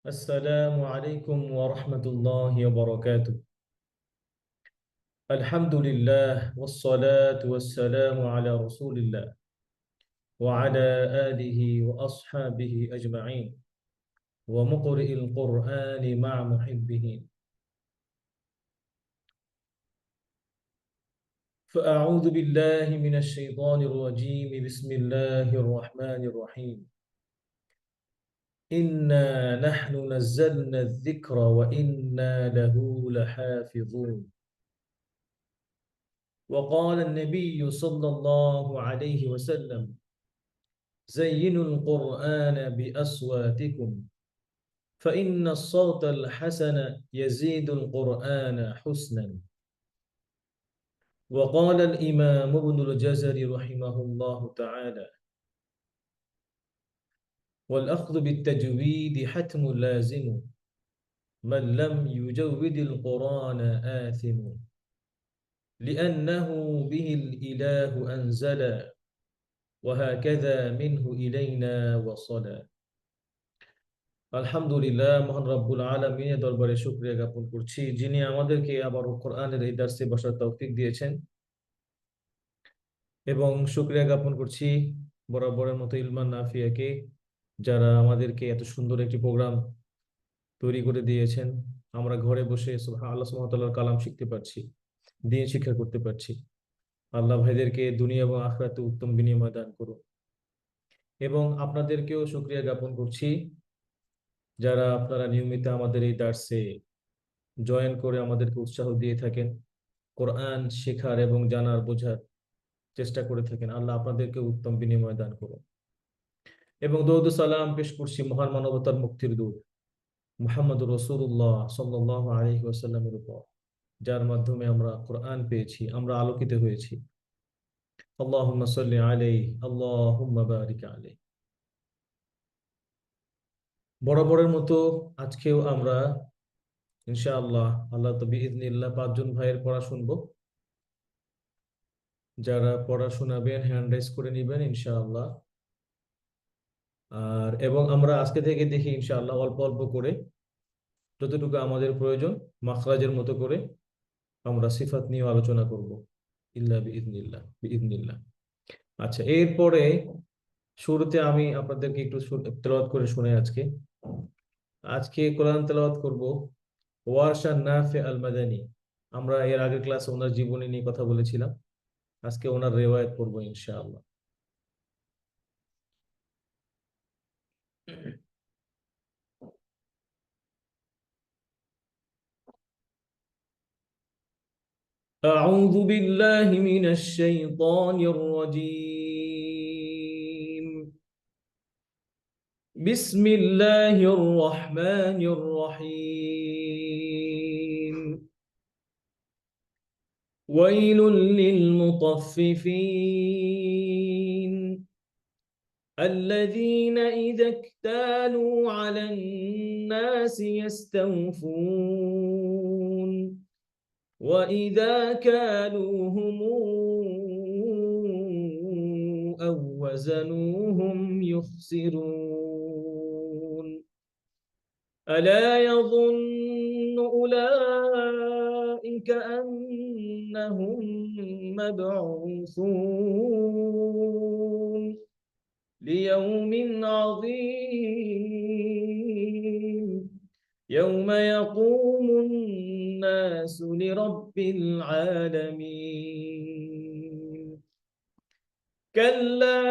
السلام عليكم ورحمة الله وبركاته. الحمد لله والصلاة والسلام على رسول الله وعلى آله وأصحابه أجمعين ومقرئ القرآن مع محبه. فأعوذ بالله من الشيطان الرجيم. بسم الله الرحمن الرحيم. إنا نحن نزلنا الذكر وإنا له لحافظون. وقال النبي صلى الله عليه وسلم: زينوا القرآن بأصواتكم فإن الصوت الحسن يزيد القرآن حسنا. وقال الإمام ابن الجزري رحمه الله تعالى: والأخذ بالتجويد حتم لازم من لم يجود القرآن آثم لأنه به الإله أنزل وهكذا منه إلينا وصلا। আলহামদুলিল্লাহ, মহান রব্বুল আলামিনের দরবারে শুকরিয়া জ্ঞাপন করছি, যিনি আমাদেরকে আবার কোরআনের এই দার্সে বসার তৌফিক দিয়েছেন। এবং শুকরিয়া জ্ঞাপন করছি বরাবরের মতো ইলমান নাফিয়াকে, যারা আমাদেরকে এত সুন্দর একটি প্রোগ্রাম তৈরি করে দিয়েছেন। আমরা ঘরে বসে আল্লাহ সুবহানাহু ওয়া তাআলার কালাম শিখতে পারছি, দ্বীন শিক্ষা করতে পারছি। আল্লাহ ভাইদেরকে দুনিয়া এবং আখিরাতে উত্তম বিনিময় দান করুন। এবং আপনাদেরকেও শুকরিয়া জ্ঞাপন করছি, যারা আপনারা নিয়মিত আমাদের এই দার্সে জয়েন করে আমাদেরকে উৎসাহ দিয়ে থাকেন, কোরআন শেখার এবং জানার বোঝার চেষ্টা করে থাকেন। আল্লাহ আপনাদেরকে উত্তম বিনিময় দান করুন। এবং দরুদ ও সালাম পেশ করছি মহান মানবতার মুক্তির দূত মুহাম্মদুর রাসূলুল্লাহ সাল্লাল্লাহু আলাইহি ওয়াসাল্লামের উপর, যার মাধ্যমে আমরা কোরআন পেয়েছি, আমরা আলোকিত হয়েছি। আল্লাহুম্মা সাল্লি আলাইহি, আল্লাহুম্মা বারিক আলাইহি। বরাবরের মতো আজকেও আমরা ইনশাআল্লাহ আল্লাহ তো বিইذনিল্লাহ 5 জন ভাইয়ের পড়া শুনবো। যারা পড়া শোনাবেন হ্যান্ড রাইজ করে নেবেন ইনশাআল্লাহ। এবং আমরা আজকে থেকে দেখি ইনশাআল্লাহ অল্প অল্প করে, যতটুকু আমাদের প্রয়োজন, মাখরাজের মতো করে আমরা সিফাত নিয়ে আলোচনা করব ইল্লা বিইذনিল্লাহ বিইذনিল্লাহ। আচ্ছা, এরপরে শুরুতে আমি আপনাদেরকে একটু তেলাওয়াত করে শুনে আজকে আজকে কোরআন তেলাওয়াত করব ওয়ারশা নাফি আল মাদানী। আমরা এর আগের ক্লাসে ওনার জীবনী নিয়ে কথা বলেছিলাম, আজকে ওনার রিওয়ায়াত পড়বো ইনশাআল্লাহ। أعوذ بالله من الشيطان الرجيم. بسم الله الرحمن الرحيم. ويل للمطففين الذين إذا اكتالوا على الناس يستوفون وإذا كالوهم أو وزنوهم يخسرون. ألا يظن أولئك أنهم مبعوثون ليوم عظيم يوم يقوم الناس لرب العالمين. كلا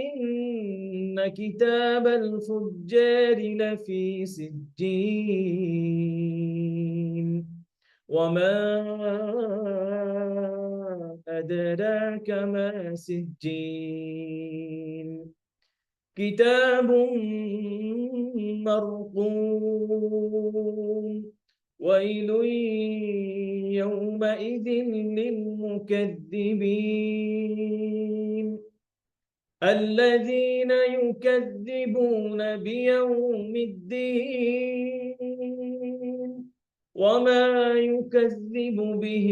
إن كتاب الفجار لفي سجين وما أدراك ما سجين كتاب مرقوم ويل يومئذ للمكذبين الذين يكذبون بيوم الدين وما يكذب به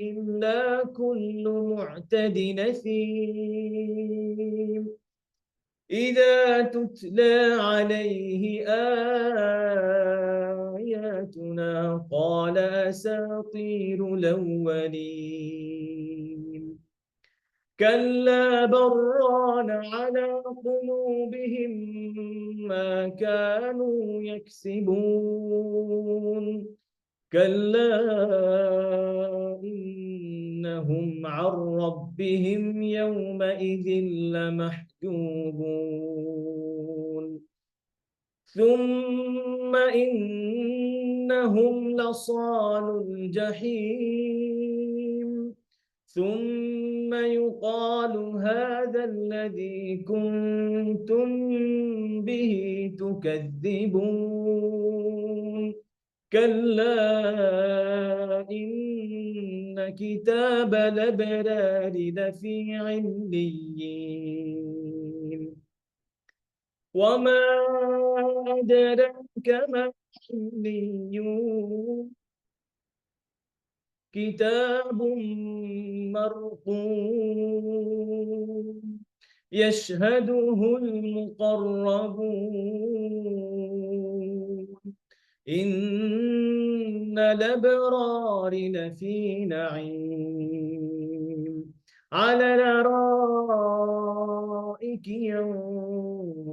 إلا كل معتد نثيم إذا تتلى عليه آياتنا قال أساطير الأولين كلا بران على قلوبهم ما كانوا يكسبون كلا إنهم عن ربهم يومئذ لمحجوبون ثم إنهم لصالوا الجحيم ثم يقال هذا الذي كنتم به تكذبون كلا إن كتاب الأبرار لفي عليين وما أدراك ما عليون كتاب مرقوم يشهده المقربون إن الأبرار لفي نعيم على الأرائك ينظرون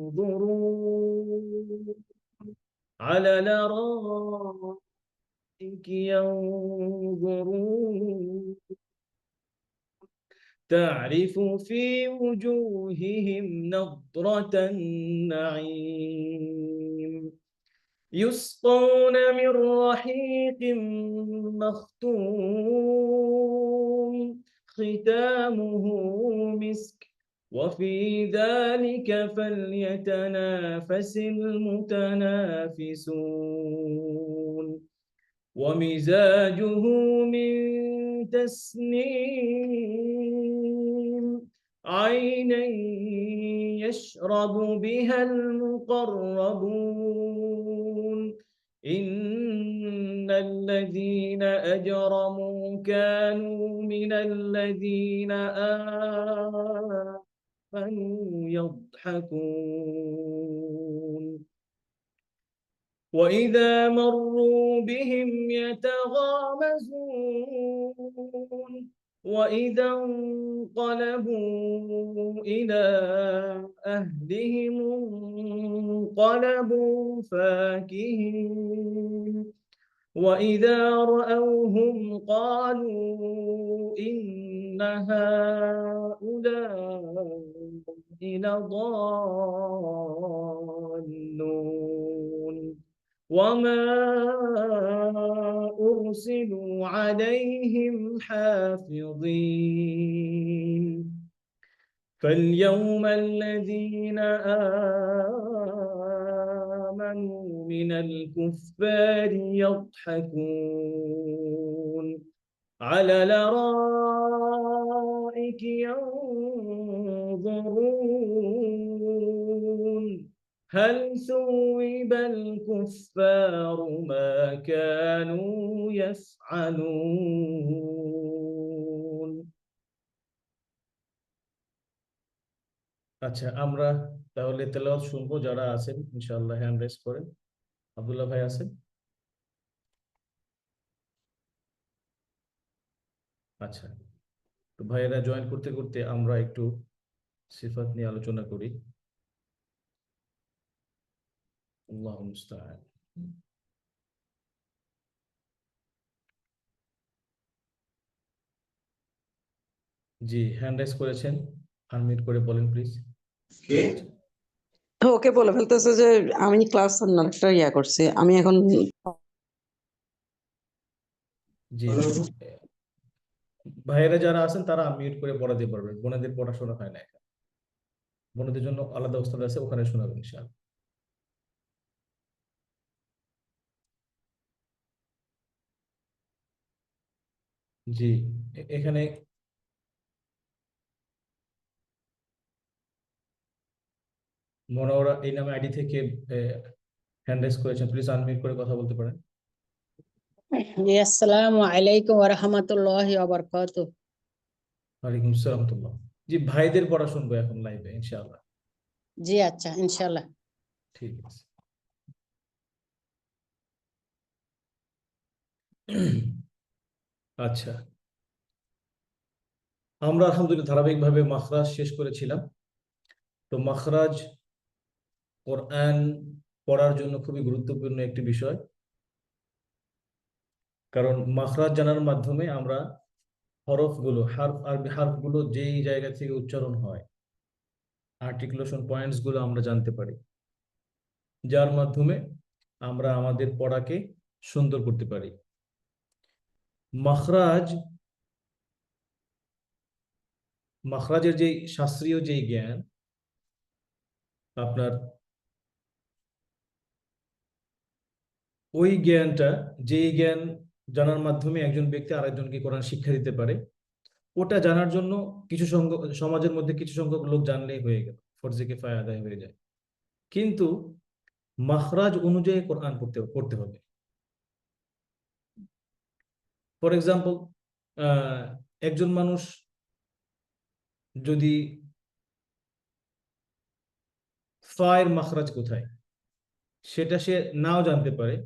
على الأرائك ينظرون تعرف في وجوههم نضرة النعيم يسقون من رحيق مختوم ختامه مسك وفي ذلك فليتنافس المتنافسون ومزاجه من تسنيم عينا يشرب بها المقربون إن الذين أجرموا كانوا من الذين آمنوا يضحكون وإذا مروا بهم يتغامزون وإذا انقلبوا إلى أهلهم انقلبوا فاكهين وإذا رأوهم قالوا إن هؤلاء لضالون وما أرسلوا عليهم حافظين فاليوم الذين آمنوا من الكفار يضحكون على الأرائك ينظرون هل ثوب الكفار ما كانوا يفعلون আচ্ছা আমরা তাহলে তেলাওয়াত শুনবো যারা আছেন ইনশাআল্লাহ হ্যান্ড রেজ করেন আব্দুল্লাহ ভাই আছেন আচ্ছা তো ভাইয়েরা জয়েন করতে করতে আমরা একটু সিফাত নিয়ে আলোচনা করি আল্লাহু মুস্তাআন জি হ্যান্ড রেজ করেছেন আনমিউট করে বলেন প্লিজ ওকে বলে ফেলতেছে যে আমি ক্লাস একটা ইয়া করছি আমি এখন জি ভাইয়েরা যারা আছেন তারা আনমিউট করে পড়াতে পারবেন বোনেদের পড়াশোনা হয় না এখানে বোনেদের জন্য আলাদা ওস্তাদ আছে ওখানে শোনাবেন ইনশাআল্লাহ জি এখানে মনোরা এই নামে আইডি থেকে হ্যান্ড রেজ করেছেন প্লিজ আনমিউট করে কথা বলতে পারেন জি আসসালামু আলাইকুম ওয়া রাহমাতুল্লাহি ওয়া বারাকাতুহু ওয়ালাইকুম আসসালাম রাহমাতুল্লাহ জি ভাইদের পড়া শুনবো এখন লাইভে ইনশাআল্লাহ জি আচ্ছা, ইনশাল্লাহ। ঠিক আছে। আচ্ছা, আমরা আলহামদুলিল্লাহ ধারাবাহিকভাবে মাখরাজ শেষ করেছিলাম। তো মাখরাজ কোরআন পড়ার জন্য খুবই গুরুত্বপূর্ণ একটি বিষয়, কারণ মাখরাজ জানার মাধ্যমে আমরা হরফগুলো, আরবি হারফগুলো যেই জায়গা থেকে উচ্চারণ হয়, আর্টিকুলেশন পয়েন্টস গুলো আমরা জানতে পারি, যার মাধ্যমে আমরা আমাদের পড়াকে সুন্দর করতে পারি। মাখরাজ, মাখরাজের যে শাস্ত্রীয় যেই জ্ঞান, আপনার ওই জ্ঞানটা, যেই জ্ঞান জানার মাধ্যমে একজন ব্যক্তি আরেকজনকে কোরআন শিক্ষা দিতে পারে, ওটা জানার জন্য কিছু সংখ্যক, সমাজের মধ্যে কিছু সংখ্যক লোক জানলেই হয়ে গেল, ফরজে কিফায়া আদায় হয়ে যায়। কিন্তু মাখরাজ অনুযায়ী কোরআন পড়তে পড়তে হবে। ফর এক্সাম্পল, একজন মানুষ যদি ফায়ের মাখরাজ কোথায় সেটা সে নাও জানতে পারে,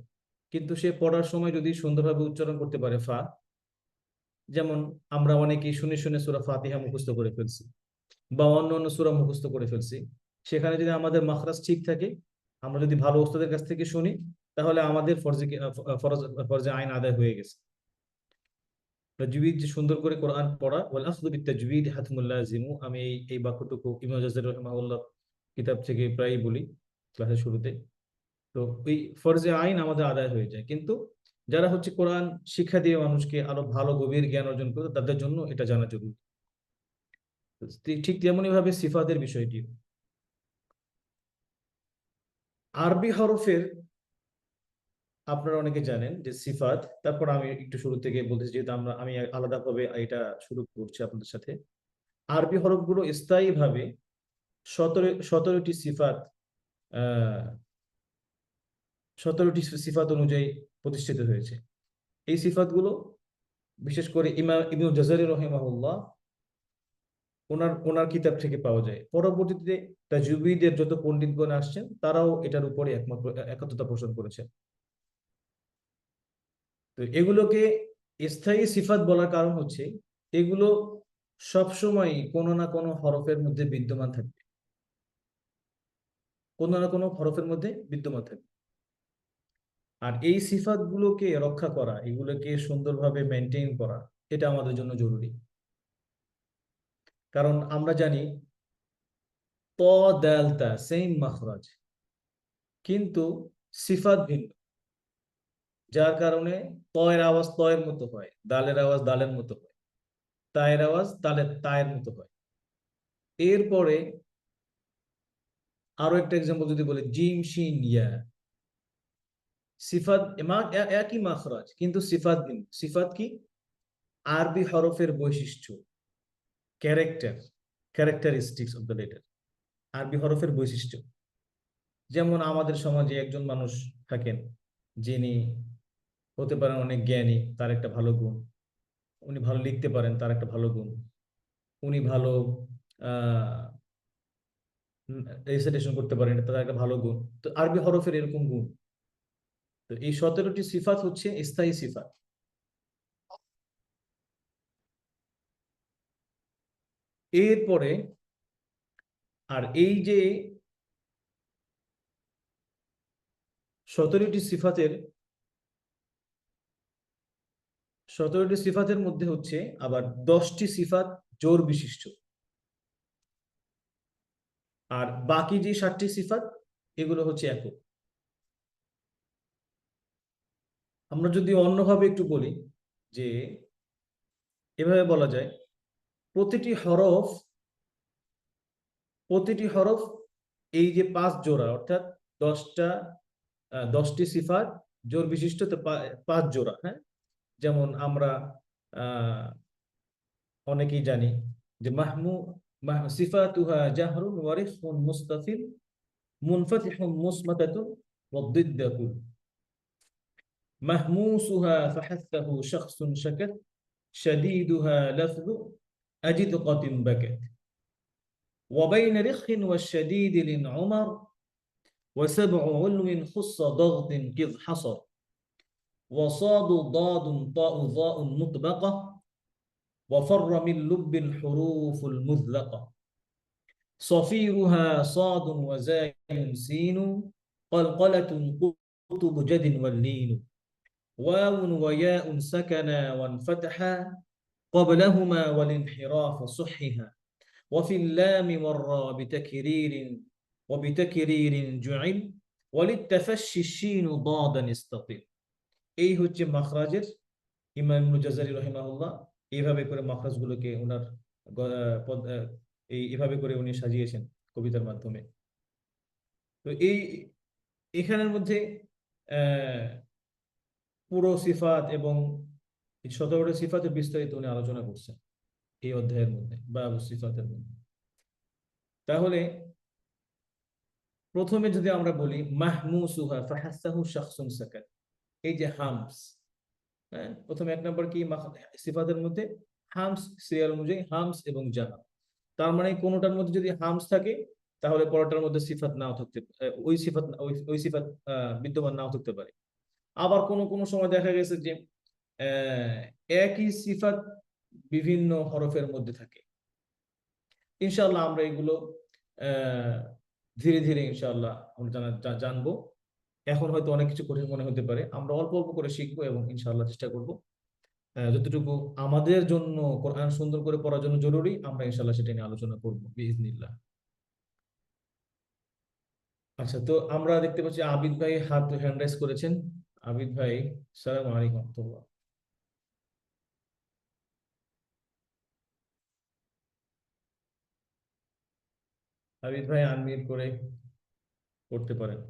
কিন্তু সে পড়ার সময় যদি সুন্দরভাবে উচ্চারণ করতে পারে ফা, যেমন আমরা অনেকেই শুনে শুনে সূরা ফাতিহা মুখস্থ করে ফেলছি বা অন্য অন্য সূরা মুখস্থ করে ফেলছি, সেখানে যদি আমাদের মাখরাজ ঠিক থাকে, আমরা যদি ভালো ওস্তাদের কাছ থেকে শুনি, তাহলে আমাদের ফরজ ফরজে আইন আদায় হয়ে গেছে। তাজউইদ, যে সুন্দর করে কোরআন পড়া, ওয়াল আখযু বিত-তাজউইদ হাতমুল লাযিমু, আমি এই বাক্যটুকু ইমাম জাযযালী রাহিমাহুল্লাহ কিতাব থেকে প্রায়ই বলি ক্লাসের শুরুতে। তো এই ফরজে আইন আমাদের আদায় হয়ে যায়, কিন্তু যারা হচ্ছে কোরআন শিক্ষা দিয়ে মানুষকে আরো ভালো গভীর জ্ঞান অর্জন করে, তাদের জন্য এটা জানা জরুরি। ঠিক তেমনি ভাবে সিফাতের বিষয়টি, আরবি হরফের আপনারা অনেকে জানেন যে সিফাত, তারপর আমি একটু শুরু থেকে বলতেছি, যেহেতু আমি আলাদাভাবে এটা শুরু করছি আপনাদের সাথে। আরবি হরফগুলো স্থায়ীভাবে 17টি সিফাত, আহ 17টি সিফাত অনুযায়ী প্রতিষ্ঠিত হয়েছে। এই সিফাতগুলো বিশেষ করে ইমাম ইবনে জাযারি রাহিমাহুল্লাহ ওনার ওনার কিতাব থেকে পাওয়া যায়। পরবর্তীতে তাজউইদের যত পণ্ডিতগণ আসছেন, তারাও এটার উপরে একত্রতা পোষণ করেছেন। তো এগুলোকে স্থায়ী সিফাত বলার কারণ হচ্ছে, এগুলো সবসময় কোনো না কোনো হরফের মধ্যে বিদ্যমান থাকবে, কোনো না কোনো হরফের মধ্যে বিদ্যমান থাকবে। আর এই সিফাত গুলোকে রক্ষা করা, এগুলোকে সুন্দরভাবে মেনটেন করা, এটা আমাদের জন্য জরুরি। কারণ আমরা জানি ত, দাল, তা সেম মাখরাজ, কিন্তু সিফাত ভিন্ন, যার কারণে তয়ের আওয়াজ তয়ের মতো হয়, দালের আওয়াজ দালের মতো হয়, তায়ের আওয়াজ তায়ের মতো হয়। এরপরে আরো একটা এক্সাম্পল যদি বলি, জিম শিন ইয়া, সিফাত একই মাখরাজ, কিন্তু সিফাত ভিন্ন। সিফাত কি? আরবি হরফের বৈশিষ্ট্য, character, characteristics of the letter, আরবি হরফের বৈশিষ্ট্য। যেমন আমাদের সমাজে একজন মানুষ থাকেন, যিনি হতে পারেন অনেক জ্ঞানী, তার একটা ভালো গুণ। উনি ভালো লিখতে পারেন, তার একটা ভালো গুণ। উনি ভালো আহ রেসাইটেশন করতে পারেন, এটা তার একটা ভালো গুণ। তো আরবি হরফের এরকম গুণ। তো এই 17টি সিফাত হচ্ছে স্থায়ী সিফাত। এরপরে আর এই যে 17টি সিফাতের 17টি সিফাতের মধ্যে হচ্ছে আবার 10টি সিফাত জোর বিশিষ্ট, আর বাকি যে 7টি সিফাত, এগুলো হচ্ছে একক। আমরা যদি অন্যভাবে একটু বলি, যে এভাবে বলা যায়, প্রতিটি হরফ, প্রতিটি হরফ এই যে 5 জোড়া, অর্থাৎ 10টি সিফাত জোর বিশিষ্ট, তো 5 জোড়া। হ্যাঁ, যেমন আমরা আহ অনেকেই জানি যে সিফাতুহা জাহরুন ওয়ারিফুন মুস্তাফিল মুনফাতিহুন মুসমাতাতুন ওয়াদ্দিদ্দাতুন মাহমুসুহা ফাহাসসাহু শাখসুন শাকাত শাদীদুহা লাফযু আজিদ কাতিম বাকাত وبين رخ والشديد للعمر وسبع علو خص ضغط كذ حصر وصاد ضاد طاء ظاء مطبقة وفر من لب الحروف المذلقة صفيرها صاد وزاي سين قلقلة قطب جد واللين واو وياء سكنا وانفتحا قبلهما والانحراف صحها وفي اللام والراء وبتكرير جعل وللتفشي الشين ضادا استطيل এই হচ্ছে মাখরাজের ইমাম ইবনে জাযারি রাহিমাহুল্লাহ এইভাবে করে মাখরাজগুলোকে ওনার এইভাবে করে উনি সাজিয়েছেন কবিতার মাধ্যমে। তো এখানের মধ্যে আহ পুরো সিফাত এবং 17টা সিফাতের বিস্তারিত উনি আলোচনা করছেন এই অধ্যায়ের মধ্যে বা সিফাতের মধ্যে। তাহলে প্রথমে যদি আমরা বলি মাহমুসুহা ফাহাসাহু শাখসুন সাকাত, এই যে হামস, হ্যাঁ, প্রথমে এক নম্বর কি সিফাতের মধ্যে হামস, সিরিয়াল অনুযায়ী হামস এবং জাহা। তার মানে কোনোটার মধ্যে যদি হামস থাকে তাহলে পরেরটার মধ্যে সিফাত নাও থাকতে, ওই সিফাত বিদ্যমান নাও থাকতে পারে। আবার কোনো কোনো সময় দেখা গেছে যে একই সিফাত বিভিন্ন হরফের মধ্যে থাকে। ইনশাআল্লাহ আমরা এগুলো ধীরে ধীরে ইনশাআল্লাহ আমরা জানবো। এখন হয়তো অনেক কিছু কঠিন মনে হতে পারে, আমরা অল্প অল্প করে শিখবো এবং ইনশাআল্লাহ চেষ্টা করব যতটুকু আমাদের জন্য কোরআন সুন্দর করে পড়ার জন্য জরুরি আমরা ইনশাআল্লাহ সেটা নিয়ে আলোচনা করবো বিইজনিল্লাহ। আচ্ছা, তো আমরা দেখতে পাচ্ছি আবিদ ভাই হ্যান্ড রাইজ করেছেন। আবিদ ভাই, আসসালামু আলাইকুম ওয়া রাহমাতুল্লাহ। আবিদ ভাই আনমিউট করে করতে পারেন।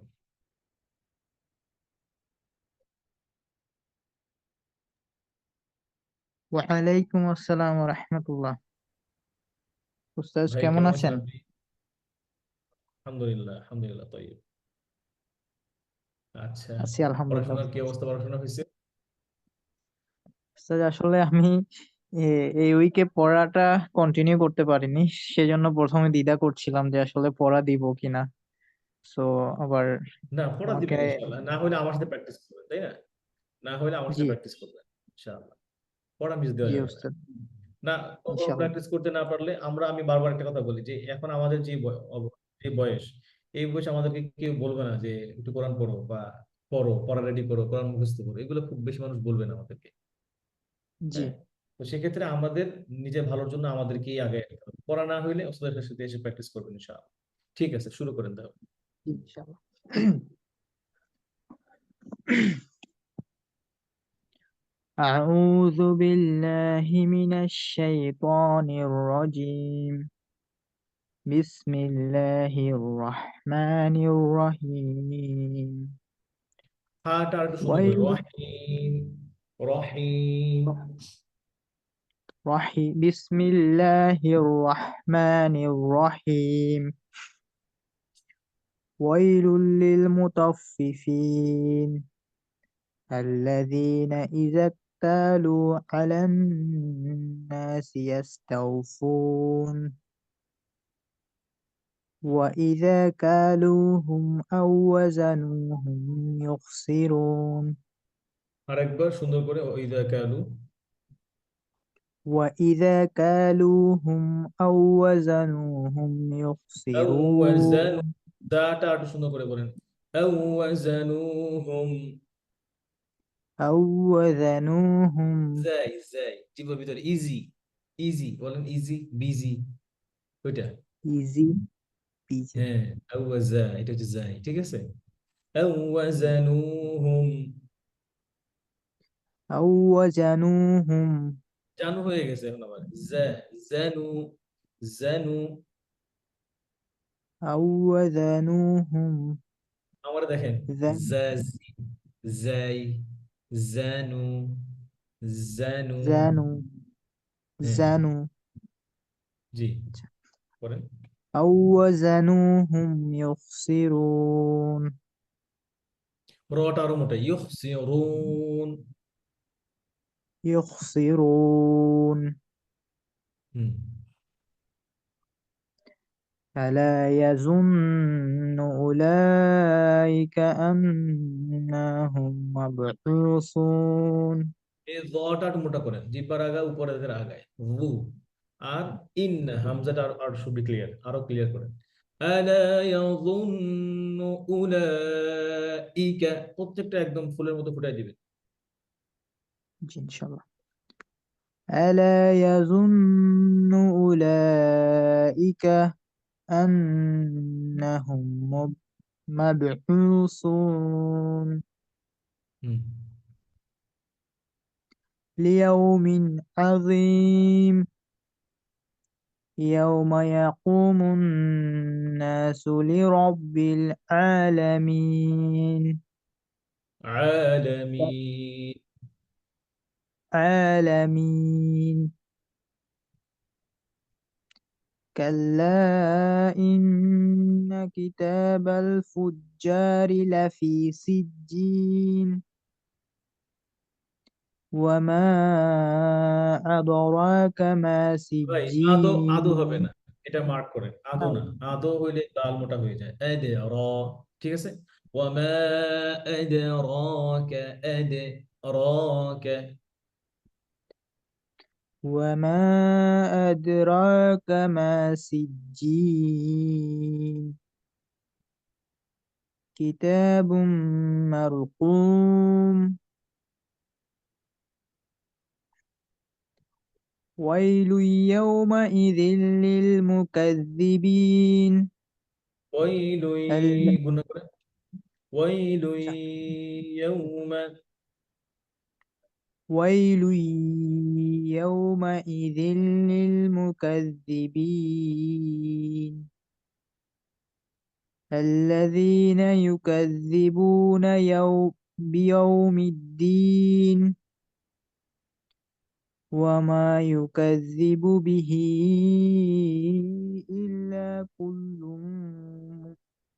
ওয়ালাইকুম আসসালাম রাহমাতুল্লাহ। উস্তাদ ভাই কেমন কেমন আছেন আছেন? আপনি? আলহামদুলিল্লাহ, আলহামদুলিল্লাহ তাইয়্যিব। আচ্ছা, আছি আলহামদুলিল্লাহ। পড়াশোনার কি অবস্থা? পড়াশোনা হয়েছে? উস্তাদ আসলে আমি এই উইকে পড়াটা কন্টিনিউ করতে পারিনি, সেজন্য প্রথমে দ্বিধা করছিলাম যে আসলে পড়া দিব কিনা। সো আবার না, পড়া আমাকে, দিবেন ইনশাআল্লাহ। না হলে আমার সাথে প্র্যাকটিস করবেন, তাই না? না হলে আমার জি সাথে প্র্যাকটিস করবেন ইনশাআল্লাহ। পড়া মিস দেওয়া জি যাবে না। উস্তাদ, না, কখনো ইনশাআল্লাহ। প্র্যাকটিস করতে না পারলে আমি বারবার একটা কথা বলি যে এখন আমাদের যে যে বয়স, এই বয়সে আমাদেরকে কেউ বলবে না যে একটু কোরআন পড়ো বা পড়া রেডি করো, কোরআন মুখস্থ করো, এগুলো খুব বেশি মানুষ বলবে না আমাদেরকে। জি হ্যাঁ, তো সেক্ষেত্রে আমাদের নিজের ভালোর জন্য আমাদেরকেই আগে আগাতে হবে। পড়া না হইলে ওস্তাদের সাথে এসে প্র্যাকটিস করবেন ইনশাআল্লাহ। ঠিক আছে, শুরু করেন তাহলে। ইনশাআল্লাহ। أعوذ بالله من الشيطان الرجيم. بسم الله الرحمن الرحيم. হাটা আর একটু সুন্দর করে, ويل রহিম, রহিম। بسم الله الرحمن الرحيم. ويل للمطففين الذين إذا اكتالوا على الناس يستوفون وإذا كالوهم أو وزنوهم يخسرون আরেকবার সুন্দর করে, ওইদা কালু। وإذا كالوهم أو وزنوهم আওয়াজানু, يخسرون দাটা একটু সুন্দর করে বলেন। আওয়াজানুহুম। أو وزنوهم যাই জিভের ভিতরে ইজি, ইজি বলেন, ইজি বিজি, ওইটা। easy peasy হ্যাঁ, এটা হচ্ছে যাই, ঠিক আছে। আওয়াজানুহুম, أو وزنوهم জানু হয়ে গেছে এখন আবার জানু, জানু। أو وزنوهم আমার দেখেন, ذن জাজি, যাই, জানু, জানু। زانوا হ্যাঁ, زانوا জি, করেন। أو وزنوهم يخسرون রটা আরো মোটা, ইউখসিরুন। يخسرون. 嗯 হুম। ألا يظن أولئك أنهم مبعوثون এই জটা একটু মোটা করেন, জিব্বার আগায় উপরে এদের আগায় ভু। আর ইন হামজাটা আর শুড বি ক্লিয়ার, আরো ক্লিয়ার করেন। আলা ইয়াযুন্নু উলাইকা, প্রত্যেকটা একদম ফুলের মতো ফুটাই দিবেন। জি ইনশাআল্লাহ ألا يظن أولئك أنهم مبعوثون হুম। ليوم عظيم يوم يقوم الناس لرب العالمين عالمين عالمين كلا إن كتاب الفجار لفي سجين وما أدراك ما ভাই আদো আদো হবে سجين না, এটা মার্ক করেন, আদো না। আদো হইলে দাল মোটা হয়ে যায়। এদে র, ঠিক আছে। ওয়ামা আদরাকা, এদে রাকা। وما أدراك ما سجين كتاب مرقوم ويل يومئذ للمكذبين ওয়াইলু, ال... গুণা করেন। ওয়াইলু ইয়াউমা, ويل يومئذ للمكذبين الذين يكذبون بيوم الدين وما يكذب به إلا كل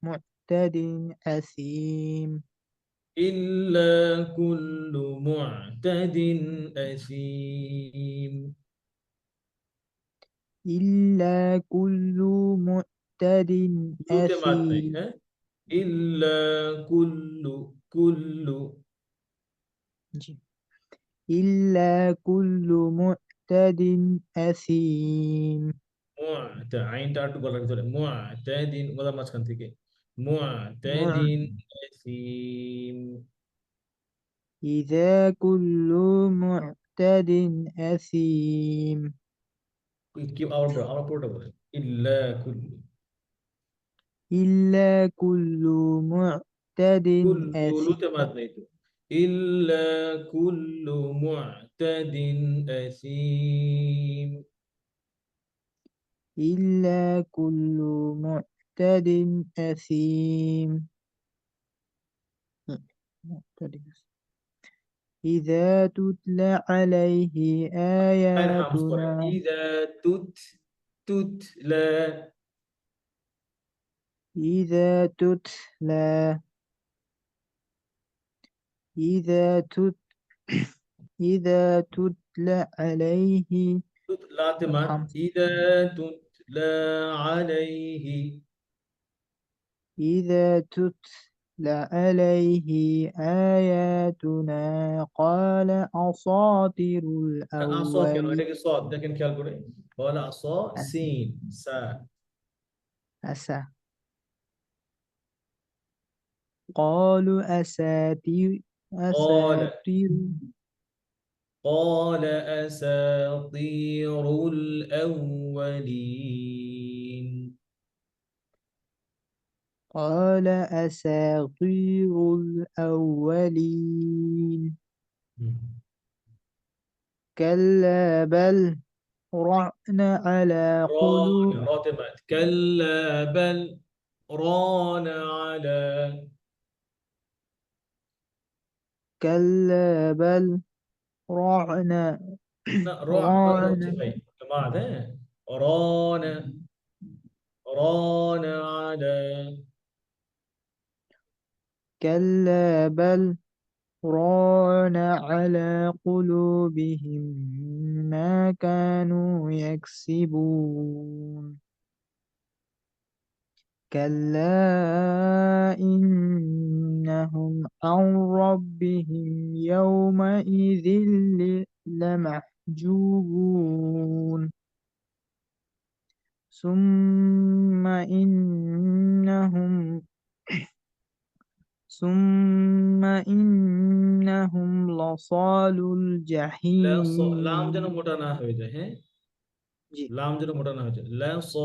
معتد أثيم ইল্লা কুল্লু মু'তাদিন আসীম। إلا كل معتد কুল্লুতে মাদ নাই, أثيم হ্যাঁ। ইল্লা কুল্লু, কুল্লু جي. إلا كل معتد أثيم মুআতা, আইনটা একটু গলার ভিতরে, মুআতাদিন গলার মাঝখান থেকে, مع মুআতাদিন আসীম। إذا كل معتد أثيم কি আবার পড়ো, আবার পুরোটা বলেন। ইল্লা কুল্লু, إلا كل معتد أثيم কুল্লুতে মাদ নাই তো। ইল্লা কুল্লু মুআতাদিন আসীম। إلا كل معتد أثيم معتد. إذا تتلى عليه গায়ের হামস করেন। آياتنا ইদা তুত, তুতলা, إذا تتلى إذا تت إذا تتلى عليه তুতলাতে মাদ। الخمس ইদা তুতলা আলাইহি, إذا تتلى عليه آياتنا قال أساطير এটা আসা কেন, الأولين এটাকে সদ দেখেন খেয়াল করে। বলা আসা সিন সা। أسى قالوا قال أساطير قال أساطير الأولين. قال أساطير الأولين كلا بل رأن على ران قلوب راتمات، كلا بل ران على، كلا بل رأن রান হচ্ছে رأن ভাই মাদ, হ্যাঁ। ران ران على، كلا بل ران على قلوبهم ما كانوا يكسبون كلا إنهم عن ربهم يومئذ لمحجوبون ثم إنهم لصال লাম যেন الجحيم মোটা না হয়ে যায়, হ্যাঁ, জি লাম যেন মোটা না হয়ে যায়, লা স।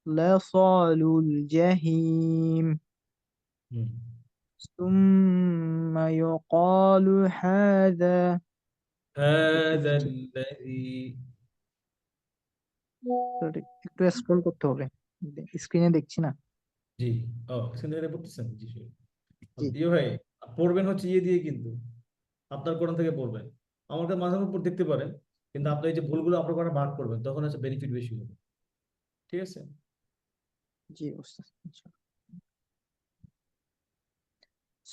لصال الجحيم হুম। ثم يقال هذا একটু هذا নিচে الذي। একটু স্ক্রল করতে হবে, স্ক্রিনে দেখছি না। জি, ও সেখানে পড়তেছেন, জি sure। জি ইয়ে ভাই, পড়বেন হচ্ছে ইয়ে দিয়ে, কিন্তু আপনার কোরআন থেকে পড়বেন। আমার কাছে মাঝে মাঝে দেখতে পারেন, কিন্তু আপনি এই যে ভুলগুলো আপনার কোরআনে ভাগ করবেন, তখন হচ্ছে বেনিফিট বেশি হবে। ঠিক আছে। জি ওস্তাদ আচ্ছা।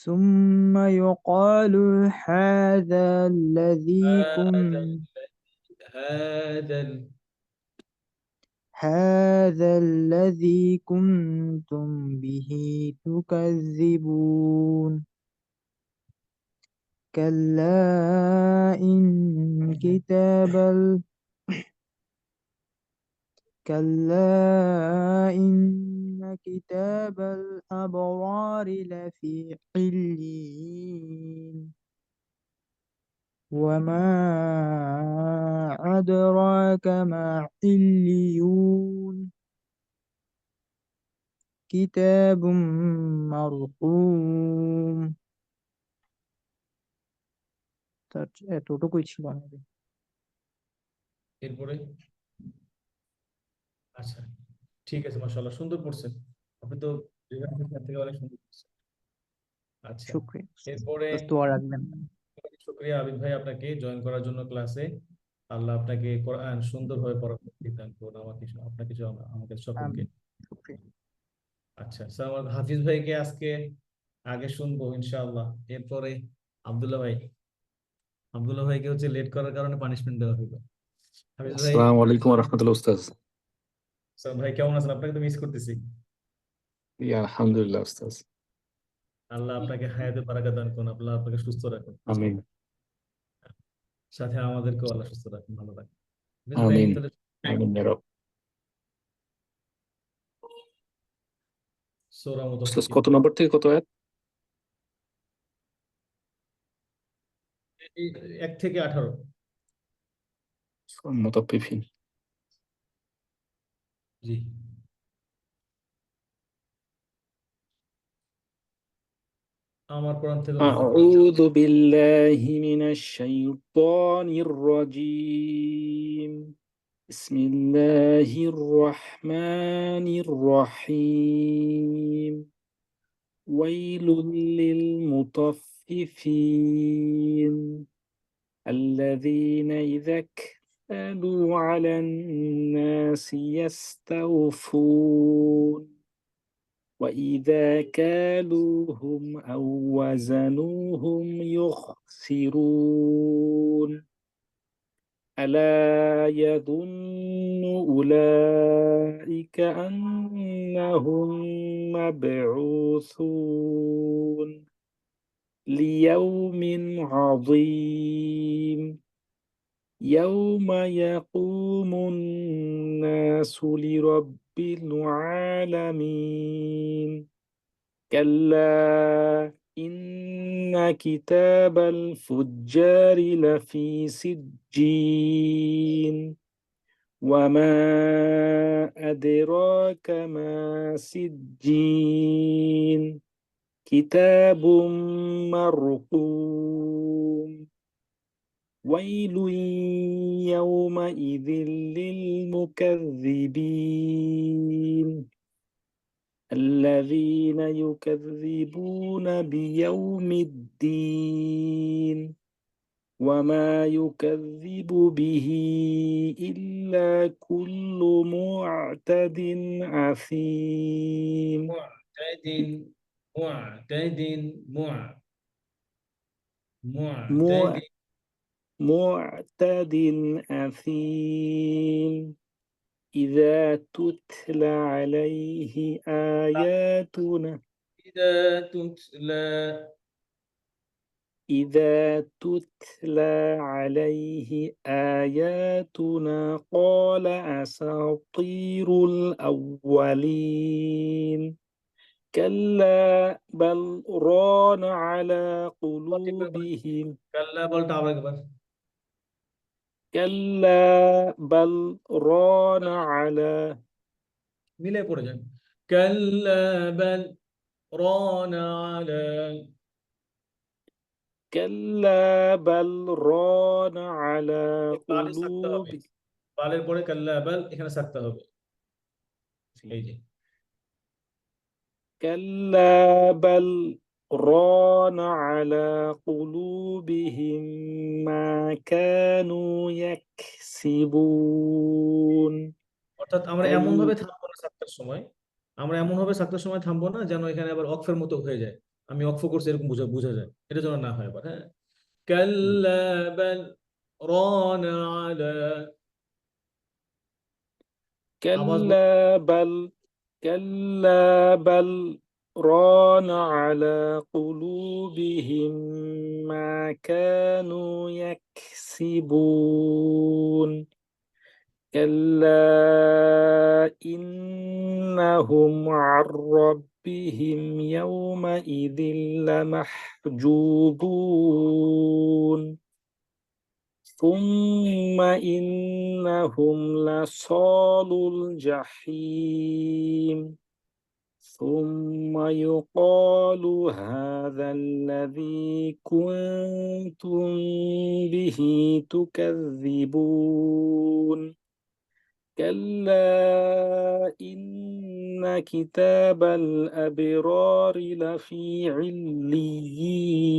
ثم يقال هذا الذي هذا كنت هذا هذا الذي كنتم به تكذبون كلا إن كلا إن كتاب الأبرار لفي عليين وما أدراك ما عليون كتاب مرقوم এতটুকুই ছিল আমাদের। এরপরে। আচ্ছা, ঠিক আছে, মাশাআল্লাহ, সুন্দর পড়ছেন। আপনি তো এর থেকে অনেক সুন্দর পড়ছেন। আচ্ছা, শুক্রিয়া এরপরে দোয়া রাখবেন। শুকরিয়া আবিদ ভাই, আপনাকে জয়েন করার জন্য ক্লাসে। আল্লাহ আপনাকে কোরআন সুন্দরভাবে পড়ার তৌফিক দান করুন, আমাকে, আপনাকে, আমাকে সকলকে। আমিন শুক্রিয়া। আচ্ছা স্যার, আমার হাফিজ ভাইকে আজকে আগে শুনবো ইনশাআল্লাহ। এরপরে আব্দুল্লাহ ভাই, আব্দুল্লাহ ভাইকে হচ্ছে লেট করার কারণে পানিশমেন্ট দেওয়া হলো। হাফিজ ভাই। আসসালামু আলাইকুম রহমতুল্লাহ উস্তাজ। স্যার ভাই কেমন আছেন? আপনাকে তো মিস করতেছি। ইয়া আলহামদুলিল্লাহ উস্তাজ। আল্লাহ আপনাকে হায়াতে বারাকাত দান করুন, আল্লাহ আপনাকে সুস্থ রাখুন, আমিন সাথে আমাদেরকেও আল্লাহ সুস্থ রাখুন, ভালো রাখুন। হাফিজ ভাই আমিন তাহলে আমিন ইয়া রব। সূরা উস্তাজ মুতাফফিফিন। কত নম্বর থেকে কত আয়াত? 1 থেকে 18। সূরা মুতাফফিফিন। জি। আমার কোরআন থেকে পড়তে পারেন। আউযু বিল্লাহি মিনাশ শাইতানির রাজীম। বিসমিল্লাহির রহমানির রহিম। ওয়াইলুল লিল মুতাফফিফিন الذين إذا اكتالوا على الناس يستوفون وإذا كالوهم أو وزنوهم يخسرون ألا يظن أولئك أنهم مبعوثون ليوم عظيم يوم يقوم الناس لرب العالمين كلا إن كتاب الفجار لفي سجين وما أدراك ما سجين كتاب مرقوم ويل يومئذ للمكذبين الذين يكذبون بيوم الدين وما يكذب به إلا كل معتد أثيم معتد معتد مع- معتد. معتد أثيم إذا تتلى عليه آياتنا إذا تتلى إذا تتلى عليه آياتنا قال أساطير الأولين كلا بل ران على قلوبهم কাল্লা বলটা আবার একবার كلا بل ران على মিলে পড়ে যান কাল্লা বাল রানা আলা كلا بل ران على বালে সাকতে হবে قلوبهم বালের পরে কাল্লা বাল এখানে সাকতে হবে এই যে كلا بل ران على قلوبهم ما كانوا يكسبون অর্থাৎ আমরা كلا এমন ভাবে থামবো না সাকতার সময় আমরা এমন ভাবে সাকতার সময় থামবো না যেন এখানে আবার অক্ফের মতো হয়ে যায় আমি অক্ফ করছি এরকম বোঝা বোঝা যায় এটা যেন না হয় আবার হ্যাঁ কাল্লা বাল রানা আলা আওয়াজ كلا بل ران على قلوبهم ما كانوا يكسبون كلا إنهم عن ربهم يومئذ لمحجوبون ثم إنهم لصال الجحيم ثم يقال هذا الذي كنتم به تكذبون كلا إن كتاب الأبرار لفي عليين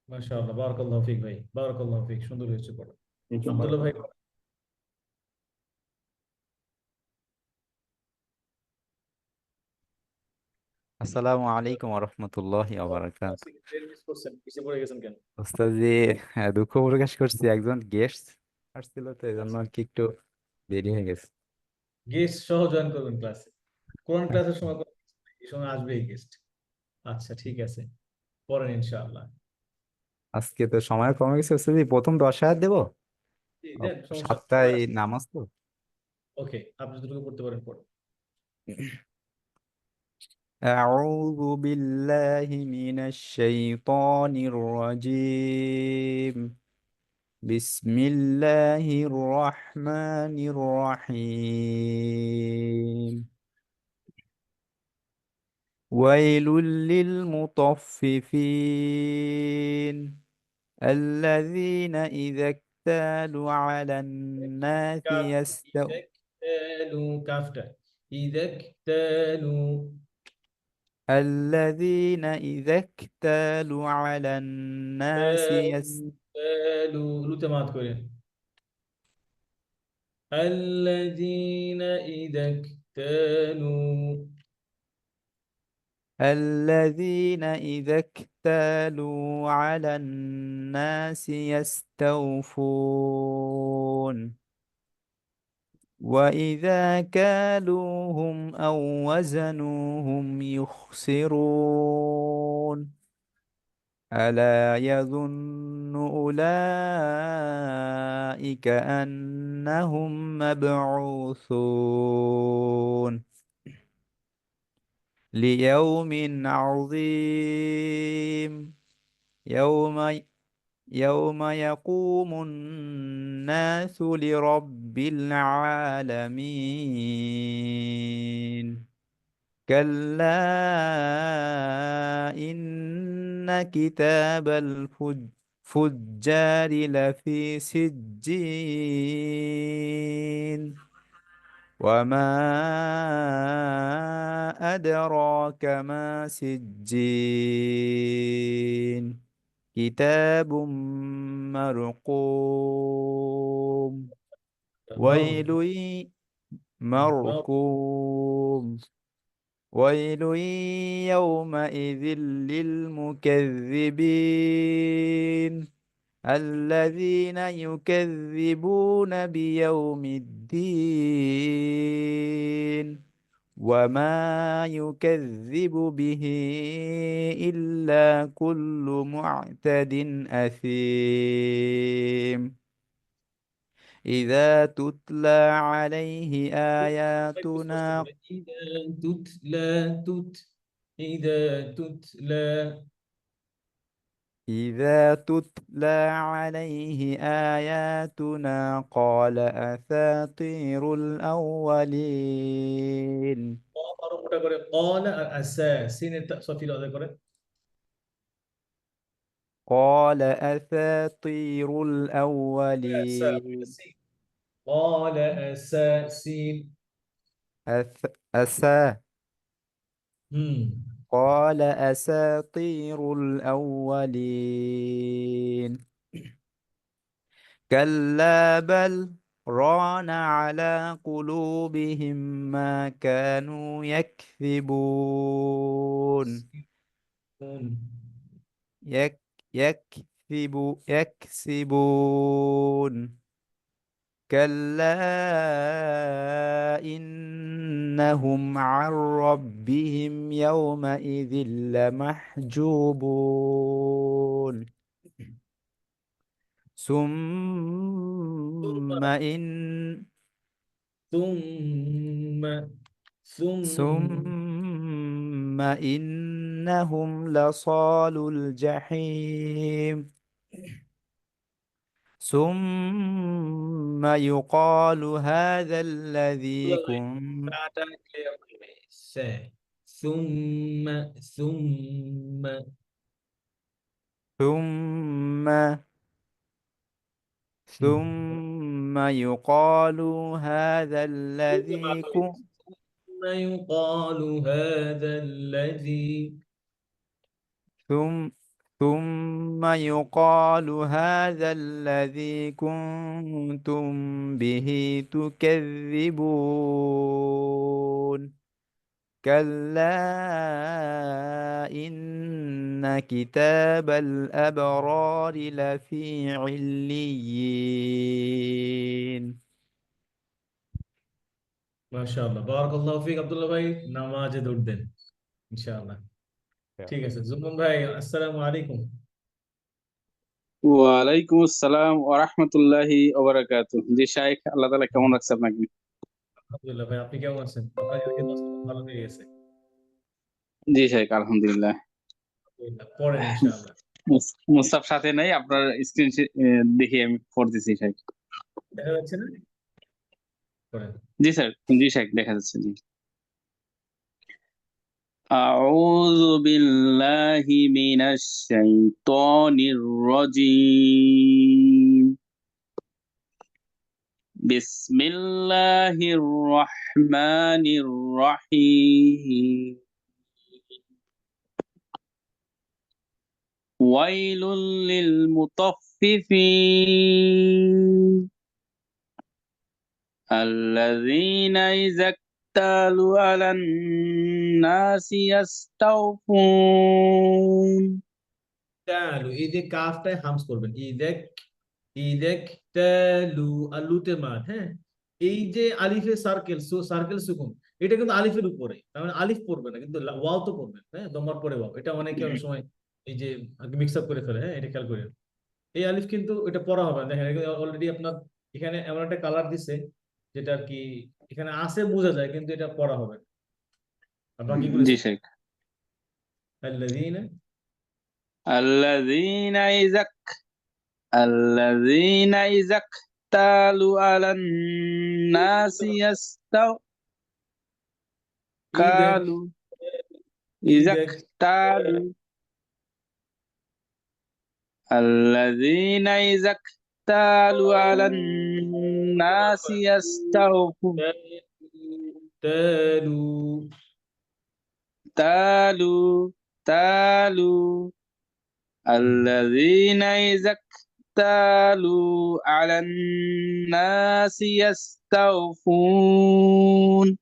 মাশাআল্লাহ বারাকাল্লাহু ফিক ভাই বারাকাল্লাহু ফিক সুন্দর হয়েছে পড়া আব্দুল্লাহ ভাই আসসালামু আলাইকুম রহমতুল্লাহি ওয়া মিস করছেন পিছিয়ে পড়ে গেছেন কেন ওস্তাজি, হ্যাঁ, দুঃখ প্রকাশ করছি, একজন গেস্ট আসছিল তো এই জন্য আচ্ছা আর কি একটু দেরি হয়ে গেছে। গেস্ট সহ জয়েন করবেন ক্লাসে কোরআন ক্লাসের সময় এই সময় আসবে গেস্ট আচ্ছা ঠিক আছে পড়েন ইনশাআল্লাহ আজকে তো সময় কমে গেছে ওস্তাজি, প্রথম 10 আয়াত দেবো। জি, দেন সমস্যা নেই। সাতটায় নামাজ তো। ওকে আপনি যতটুকু পড়তে পারেন পড়েন أعوذ بالله من الشيطان الرجيم. بسم الله الرحمن الرحيم. ويل للمطففين الذين إذا اكتالوا على الناس কাফ إذا اكتالوا কাফটা إذا اكتالوا الذين إذا اكتالوا على الناس اكتالوا লুতে মাত করেন الذين إذا اكتالوا الذين إذا اكتالوا على الناس يستوفون وإذا كالوهم أو وزنوهم يخسرون ألا يظن أولئك أنهم مبعوثون ليوم عظيم يوم يقوم الناس لرب العالمين كلا إن كتاب الفجار لفي سجين وما أدراك ما سجين كتاب مرقوم ويل مرقوم ويل يومئذ للمكذبين الذين يكذبون بيوم الدين وما يكذب به إلا كل معتد أثيم إذا تتلى عليه একটু স্পষ্ট آياتنا করে إذا تتلى إذا تتلى عليه آياتنا قال أساطير الأولين আরো মোটা করে قال আর আসা সিনের সফিল আদায় করে قال أساطير আসা الأولين سين قال আসা سين أسا হুম قال أساطير الأولين كلا بل ران على قلوبهم ما كانوا يكذبون يك يكسبون كلا إنهم عن ربهم يومئذ لمحجوبون ثم إن ثم ثم إنهم لصال الجحيم ثم يقال هذا الذي كنت টাটা ক্লিয়ার হবে সে ثم ثم ثم হুম ثم يقال هذا ثم الذي মাত্র ثم يقال هذا الذي ثم ثم يقال هذا الذي كنتم به تكذبون كلا إن كتاب الأبرار لفي عليين মাশাআল্লাহ বারাকাল্লাহু ফিক আব্দুল্লাহ ভাই নামাজে দৌড় দেন ইনশাআল্লাহ ঠিক আছে জুমন ভাই আসসালামু আলাইকুম ওয়ালাইকুম আসসালাম ওয়া রাহমাতুল্লাহি ওয়া বারাকাতুহু। জি শাইখ, আল্লাহ তাআলা কেমন রাখছে আপনাকে? আলহামদুলিল্লাহ ভাই আপনি কেমন আছেন আপনার জন্য কিন্তু ভালো হয়ে গেছে জি শাইখ, আলহামদুলিল্লাহ। আলহামদুলিল্লাহ পড়েন ইনশাআল্লাহ মুস্তাফ সাথে নাই, আপনার স্ক্রিন দেখি আমি পড়তেছি শাইখ। দেখা যাচ্ছে না পড়েন জি স্যার, জি শাইখ দেখা যাচ্ছে। জি আউযু বিল্লাহি মিনাশ শাইতানির রাজীম। বিসমিল্লাহির রহমানির রহিম। ওয়াইলুল লিল মুতাফফিফিন আল্লাযীনা ইযা ইক্তালু আলান নাসি ইস্তাওফুন। তালু এই যে কাফটায় হামস করবেন ইদেক তালু আলুতে মাদ হ্যাঁ এই যে আলিফে সার্কেল সুকুন এটা কিন্তু আলিফের উপরে তার মানে আলিফ পড়বে না কিন্তু ওয়াও তো পড়বে হ্যাঁ দমার পরে ওয়াও এটা অনেকে অনেক সময় এই যে মিক্স আপ করে ফেলে হ্যাঁ এটা খেয়াল করে এই আলিফ কিন্তু এটা পড়া হবে না দেখেন অলরেডি আপনার এখানে এমন একটা কালার দিছে যেটা আর কি এখানে আছে বোঝা যায় কিন্তু এটা পড়া হবে না আর বাকিগুলো জি শেখ। আল্লাযীনা আল্লাযীনা ইযা الذين إذا اكتالوا على الناس قالوا إذا اكتالوا الذين إذا اكتالوا على الناس يستوفون تالوا الذين إذا اكتالوا على الناس يستوفون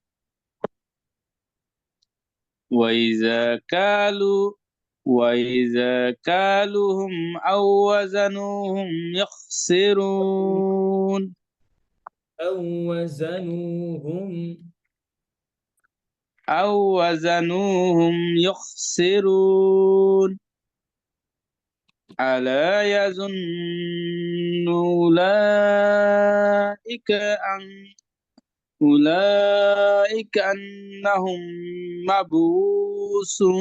وإذا كالوا وإذا كالوهم أو وزنوهم يخسرون أو وزنوهم أو وزنوهم يخسرون ألا يظن أولئك أنهم مبعوثون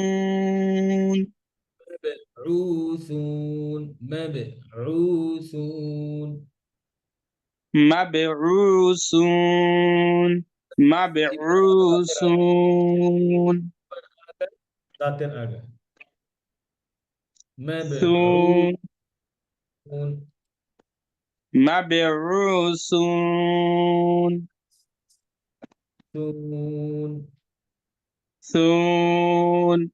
مبعوثون مبعوثون مبعوثون দাঁতের আগে ثون مبعوثون مبعوثون ثون ثون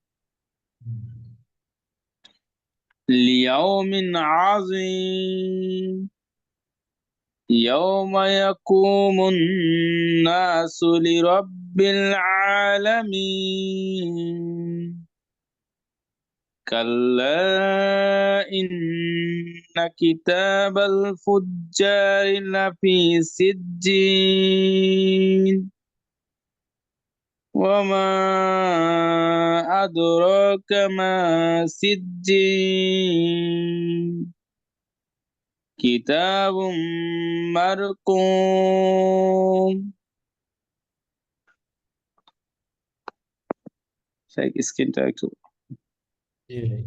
ليوم عظيم يوم يقوم الناس لرب العالمين كلا إن كتاب الفجار لفي سجين وما أدراك ما سجين كتاب مرقوم স্ক্রিনটা একটু জি ভাই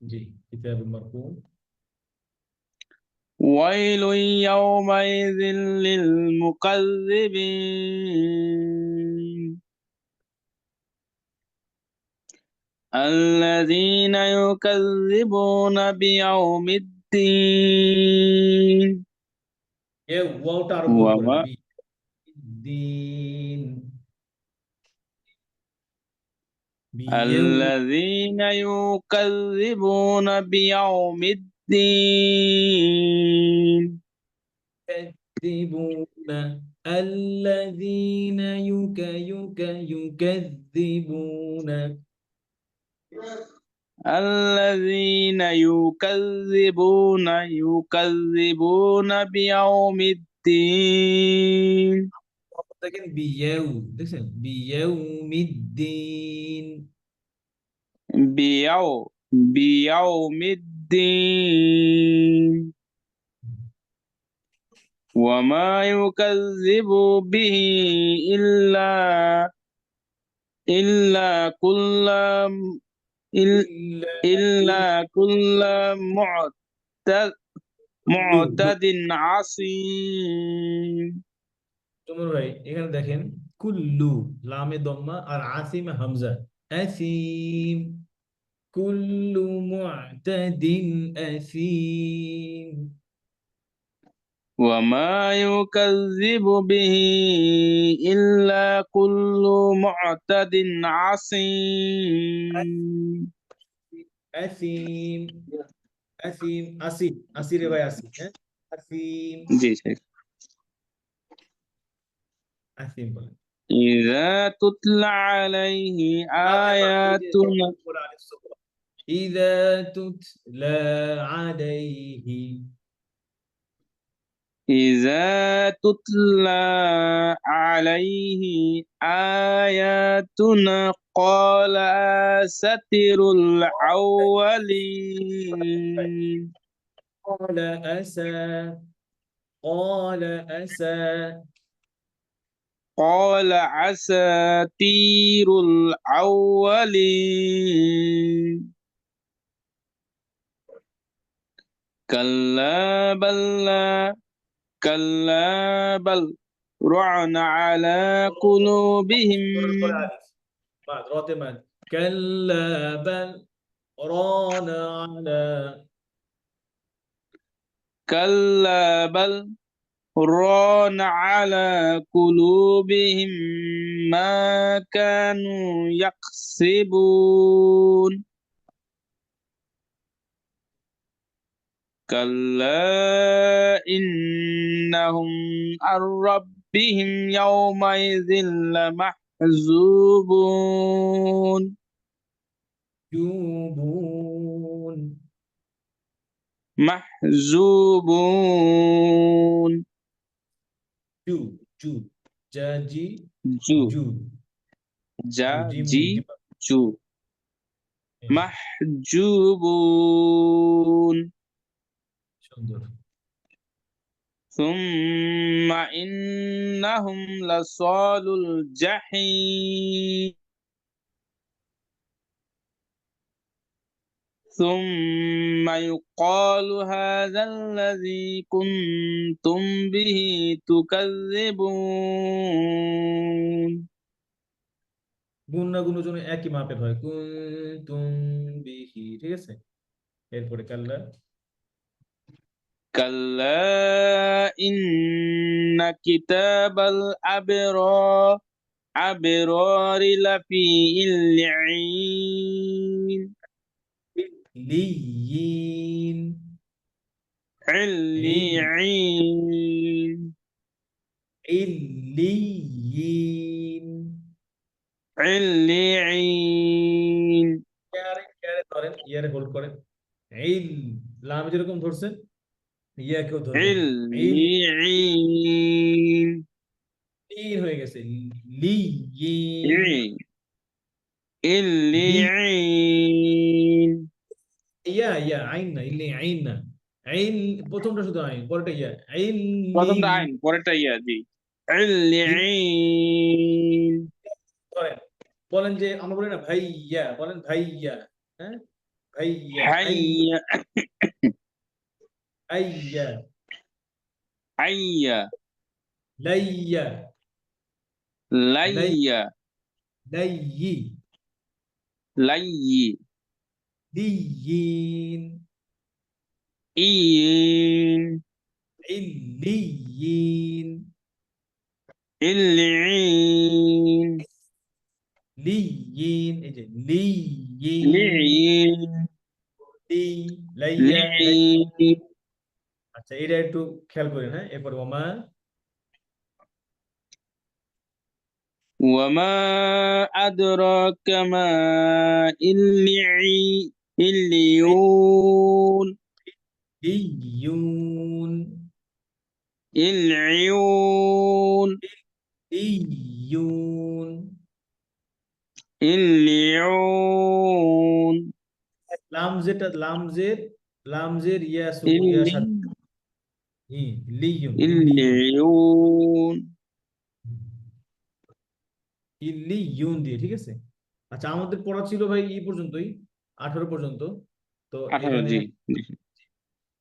জি কিতাব মারকুম ويل يومئذ للمكذبين الذين يكذبون بيوم الدين এ ওয়াওটা আরো গোল করেন وما দিন الذين يكذبون بيوم الدين يكذبون الذين يكذبون الذين يكذبون بيوم الدين দেখেন বিয়াউ দেখছেন বিয়াউমিদ্দিন بيوم الدين وما يكذب به إلا كل معتد عصيم তোমরা ভাই এখানে দেখেন কুল্লু লামে দম্মা আর আসিমে হামজা আসিম কুল্লু মুআতাদিন আসিম وما يكذب به إلا كل معتد عصيم আসিম আসিম আসিম আসিরে ভাই আসিম হ্যাঁ আসিম জি শেখ আসিম বলেন إذا تتلى عليه آياتنا إذا تتلى عليه إذا تتلى عليه آياتنا قال أساطير الأولين قال قال أساطير الأولين كلا بل رعن على قلوبهم بعد راتمان كلا بل ران على كلا بل ران على قلوبهم ما كانوا يكسبون كلا إنهم عن ربهم يومئذ محزوبون জুবুন محزوبون জু জু জা জি জু জু জা জু জিম জি জিম জু এই যে, محجوبون সুন্দর ثم إنهم لصال الجحيم ثم يقال هذا الذي كنتم به تكذبون গুণনা গুণজনে একই মাপের হয় কুনতুম বিহি ঠিক আছে এরপরে কাল্লা كلا إن كتاب الأبرار لفي العين লিয়িন ইল عليين ইল্লিয়িন عليين ইয়ারে ধরেন ইয়ারে হোল্ড করেন ইল লাম যেরকম ধরছেন ইয়াকেও ধরবেন ইল عليين লিন হয়ে গেছে লিয়িন লি عليين ইয়া আইন না ইল্লি আইন না আইন প্রথমটা শুধু আইন পরেরটা ইয়া আইন প্রথমটা আইন পরেরটা ইয়া জি عليين ধরেন বলেন যে আমরা বলি না ভাইয়া বলেন ভাইয়া হ্যাঁ ভাইয়া حي আইয়া حي লাইয়া لي লাইয়ি لي লিয়িন إين ইল্লিয়িন اللعين লিয়িন এই যে লিয়িন لعين লি লাইয়া লাই لعين আচ্ছা এটা একটু খেয়াল করেন হ্যাঁ এরপর ওমা وما أدراك ما الليون লিয়ুন العيون লিয়ুন الليون লামজের ইয়া সুকু ইয়া সাদ লিয়ুন الليون ইল্লিয়ুন দিয়ে ঠিক আছে আচ্ছা আমাদের পড়া ছিল ভাই এই পর্যন্তই 18 পর্যন্ত তো 18 এখানে জি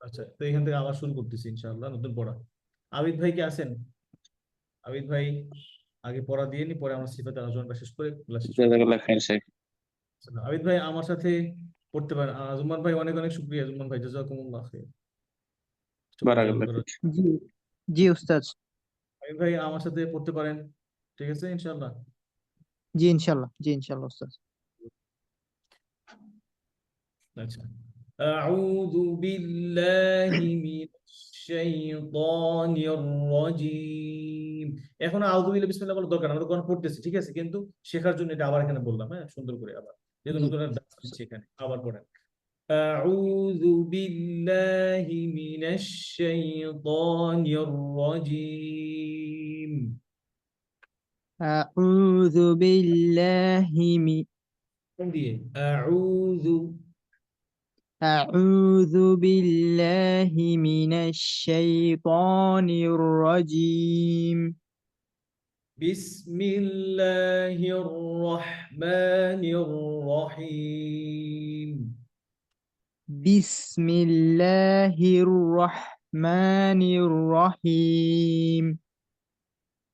আচ্ছা তো এখান থেকে আবার শুরু করতেছি ইনশাআল্লাহ নতুন পড়া আবিদ ভাই কি আছেন আবিদ ভাই আগে পড়া দিয়ে নি পরে আমরা সিফাতে আলোচনাটা শেষ করে ক্লাস শেষ করব জাযাকাল্লাহ খাইর শেখ আবিদ ভাই আমার সাথে পড়তে পারেন জুম্মান ভাই অনেক অনেক শুকরিয়া জুম্মান ভাই জাযাকুমুল্লাহ খাইর বারাকাল্লাহ জি জি উস্তাদ আবিদ ভাই আমার সাথে পড়তে পারেন ঠিক আছে ইনশাআল্লাহ জি ইনশাল্লাহ উস্তাদ আচ্ছা أعوذ بالله من الشيطان الرجيم এখন আউযু বিল্লাহি বিসমিল্লাহ বলার দরকার না, আমরা কোরআন পড়তেছি ঠিক আছে কিন্তু শেখার জন্য এটা আবার এখানে বললাম হ্যাঁ সুন্দর করে আবার যেহেতু জি নতুন একটা ডান্স দিচ্ছি এখানে আবার পড়েন أعوذ بالله من الشيطان الرجيم أعوذ بالله من কোন দিয়ে أعوذ بالله من الشيطان الرجيم بسم الله الرحمن الرحيم بسم الله الرحمن الرحيم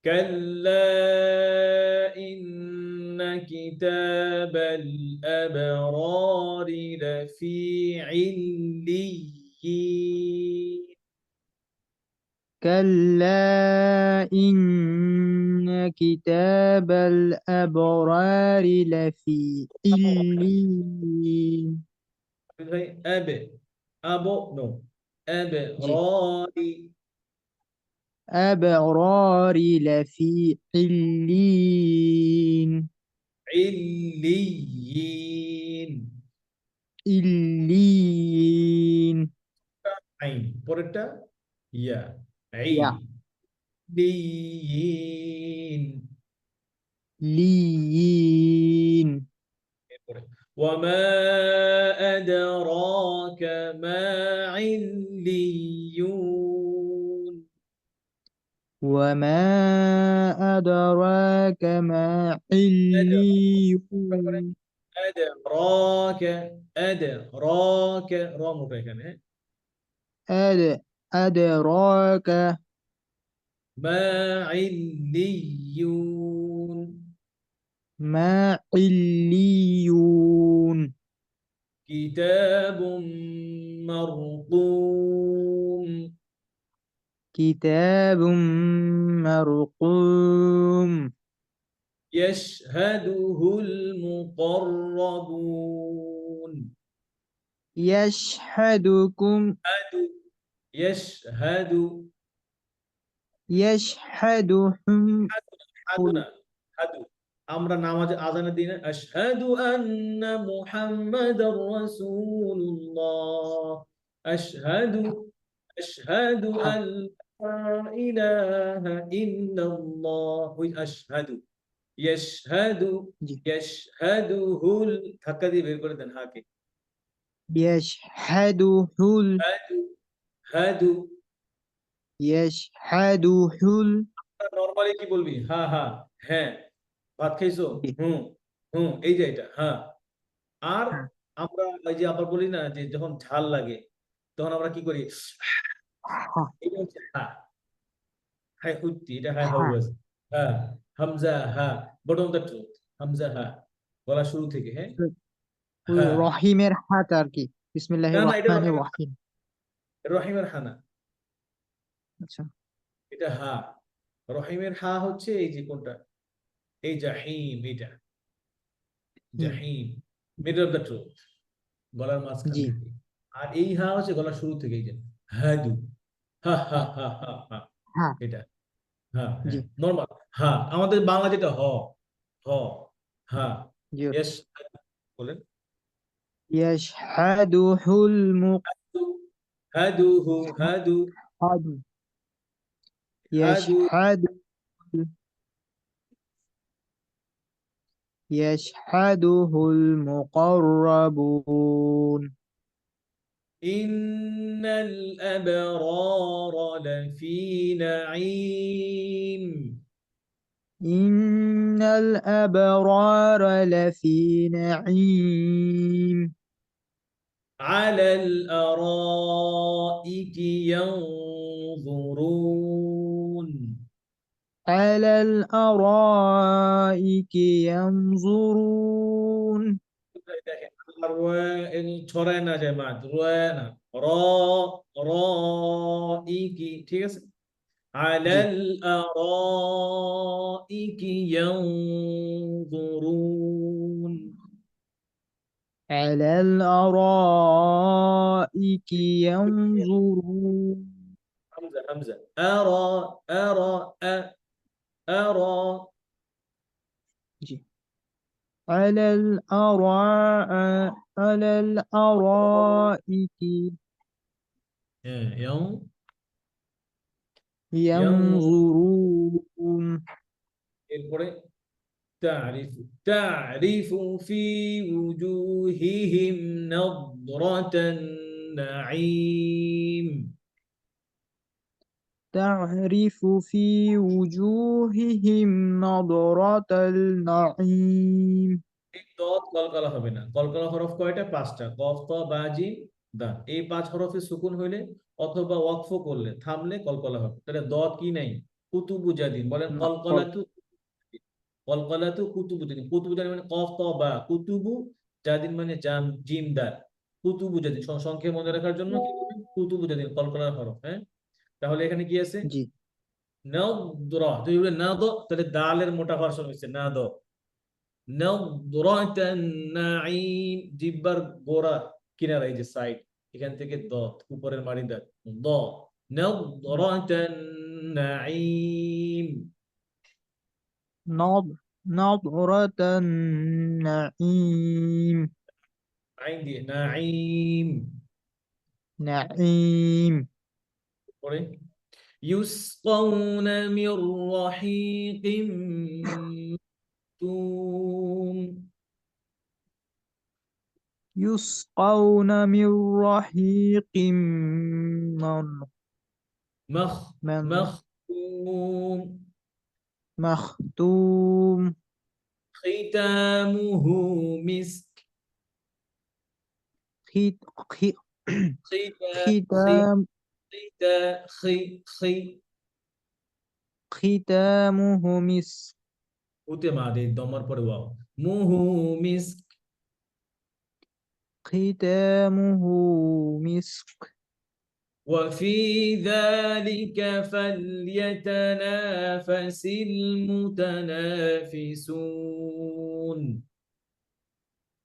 كلا إن كتاب الأبرار لفي عليين كلا إن كتاب الأبرار لفي عليين أب أبو نو أبرار الأبرار لفي علين ইল্লিয়িন إلين আইন পরেরটা ইয়া আই يا লিয়িন لين এরপরে ওয়ামা আদরাকা মা ইল্লিয়ুন وما أدراك ما عليون আদরাকা আদরাকা র মোটা এখানে أدراك মা ইল্লিয়ুন ما عليون কিতাবুম মারকুম كتاب مرقوم يشهده المقربون يشهدكم يشهد يشهدهم হাদুনা হাদু আমরা নামাজে আযানে দিই না আশহাদু আন্না মুহাম্মাদার রাসূলুল্লাহ আশহাদু আশহাদু আল লা ইলাহা ইল্লাল্লাহ ওই আশহাদু ইয়াশহাদু জি। ইয়াশহাদুহুল ধাক্কা দিয়ে বের করে দেন হাকে يشهده হাদু হাদু يشهده নরমালি কি বলবি হ্যাঁ হ্যাঁ হ্যাঁ ভাত খাইছো জি। হুম হুম এই যে এটা হ্যাঁ আর হ্যাঁ। আমরা ওই যে আবার বলি না যে যখন ঝাল লাগে তখন আমরা কি করি এটা হচ্ছে হ্যাঁ হ্যাঁ হুত্তি এটা হ্যাঁ হ্যাঁ। হাউয়াজ হ্যাঁ হামজা হ্যাঁ বটম দ্য ট্রুথ হামজা হ্যাঁ বলা শুরু থেকে হ্যাঁ ওই হ্যাঁ রহিমের হাত আর কি না বিসমিল্লাহির না এটা রহমানির রহিমের রহিম রহিমের হানা আচ্ছা এটা হা রহিমের হা হচ্ছে এই যে কোনটা এই জাহিম এটা জাহিম মিডল অফ দ্য ট্রুথ গলার মাঝখান জি। থেকে আর এই হা হচ্ছে গলার শুরু থেকে এই যে হাদু হা হা হা হা হা হ্যাঁ এটা হ্যাঁ জি হ্যাঁ নরমাল হ্যাঁ আমাদের বাংলা যেটা হ হ হ্যাঁ জি ইয়েস বলেন يشهده হাদুহু হাদু المقعد হাদু يشهده المقربون إن الأبرار لفي نعيم إن الأبرار لفي نعيم على الأرائك ينظرون على الأرائك ينظرون ছড়ায় না যায় মাদ রয় না র র ই কি ঠিক আছে على জি الأرائك ينظرون على الأرائك ينظرون همزة همزة أرى أرى أرى جي. على الأرائك ينظرون এরপরে تعرف في وجوههم نضرة النعيم تعرف في وجوههم نضرة النعيم এই দত কলকলা হবে না কলকলা হরফ কয়টা পাঁচটা কফ ত বা জিম দাল এই পাঁচ হরফে সুকুন হইলে অথবা ওয়াকফ করলে থামলে কলকলা হবে তাহলে দত কি নাই কুতুবু জাদিন বলেন কলকলাতু কুতুবু জাদিন মানে কফ ত বা কুতুবু জাদিন মানে জাম জিম দাল কুতুবু জাদিন সংখ্যা মনে রাখার জন্য কি করবেন কুতুবু জাদিন কলকলার হরফ হ্যাঁ তাহলে এখানে কি আছে জি নাদরা যদি বলে নাদ তাহলে দালের মোটা ভার্সন হচ্ছে নাদ নাদরাতান নাঈম জিব্বার গোড়া কিনারা এই যে সাইড এখান থেকে দ উপরের মাড়ি দাঁত দ নাদরাতান النعيم نظرة النعيم عندي نعيم نعيم পরে يسقون من رحيق مختوم يسقون من رحيق مخ من مختوم مختوم ختامه مسك خت- خ- ختا ختام خي خي ختامه مسك উতে মা দেই দমার পরে ওয়াও মুহু মিস্ক ختامه مسك وفي ذلك فليتنافس المتنافسون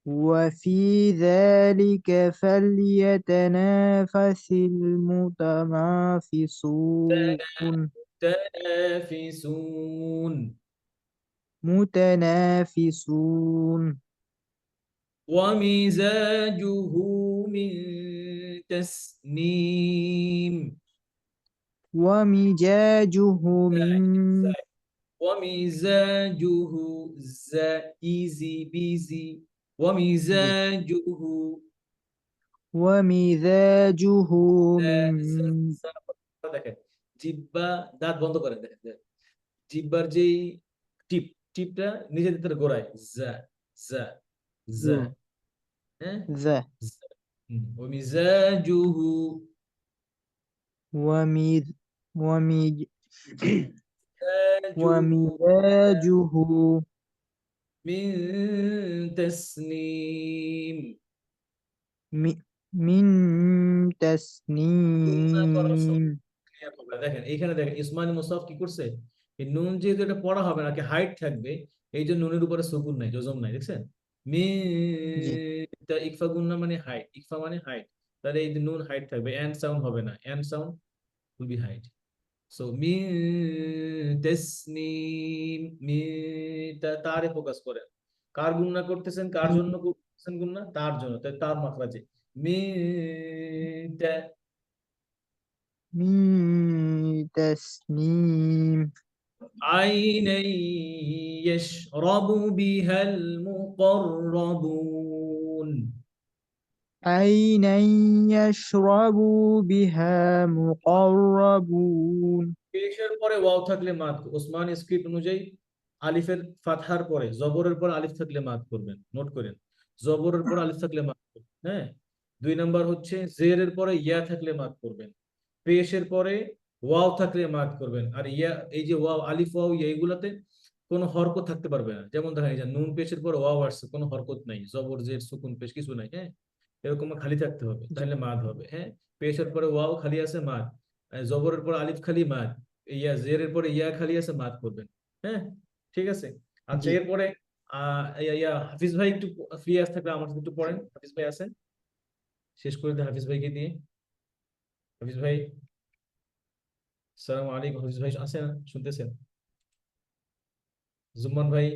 وفي ذلك فليتنافس المتنافسون تنافسون متنافسون ومزاجه من تسنيم ومزاجه من ومزاجه ايزي بيزي ومزاجه ومزاجه من দেখেন জিহ্বা দাঁত বন্ধ করেন দেখেন জিহ্বার যেই টিপটা নিজের ভিতরে গোড়ায় জা জা জা হ্যাঁ ذا ومزاجه ومز ومز مزاجه ومزاجه من تسنيم من تسنيم দেখেন এখানে দেখেন ইসমাইল মুসাফ কি করছে এই নুন যেহেতু এটা পড়া হবে না কি হাইট থাকবে এই যে নুনের উপরে সুকুন নাই জজম নাই দেখছেন জি ইকফা গুন্না মানে হাইট ইকফা মানে হাইট তাহলে এই যে নুন হাইট থাকবে এন্ড সাউন্ড হবে না end sound will be height so Tasnim তারে ফোকাস করেন কার গুন্না করতেছেন কার জন্য করতেছেন গুন্না তার জন্য তাই তার মাখরাজে তা من تسنيم عينا يشرب بها المقربون عينا يشرب بها مقربون পেশের পরে ওয়াও থাকলে মাদ ওসমান স্ক্রিপ্ট অনুযায়ী আলিফের ফাতহার পরে জবরের পর আলিফ থাকলে মাদ করবেন নোট করেন জবরের পর আলিফ থাকলে মাদ করবেন হ্যাঁ 2 নাম্বার হচ্ছে জেরের পরে ইয়া থাকলে মাদ করবেন পেশের পরে ওয়াও থাকলে মাদ করবেন আর ইয়া এই যে ওয়াও আলিফ ওয়াও ইয়া এগুলাতে কোনো হরকত থাকতে পারবে না যেমন দেখেন এই যে নুন পেশের পরে ওয়াও আসছে কোনো হরকত নাই জবর জের সুকুন পেশ কিছু নাই হ্যাঁ এরকম খালি থাকতে হবে তাহলে মাদ হবে হ্যাঁ পেশের পরে ওয়াও খালি আছে মাদ জবরের পর আলিফ খালি মাদ ইয়া জেরের পরে ইয়া খালি আছে মাদ করবেন হ্যাঁ ঠিক আছে আচ্ছা জি এরপরে হাফিজ ভাই একটু ফ্রি আস থাকলে আমার সাথে একটু পড়েন হাফিজ ভাই আছেন শেষ করে দেন হাফিজ ভাইকে দিয়ে হাফিজ ভাই সালাম আলাইকুম হাফিজ ভাই আছেন শুনতেছেন জুম্মান ভাই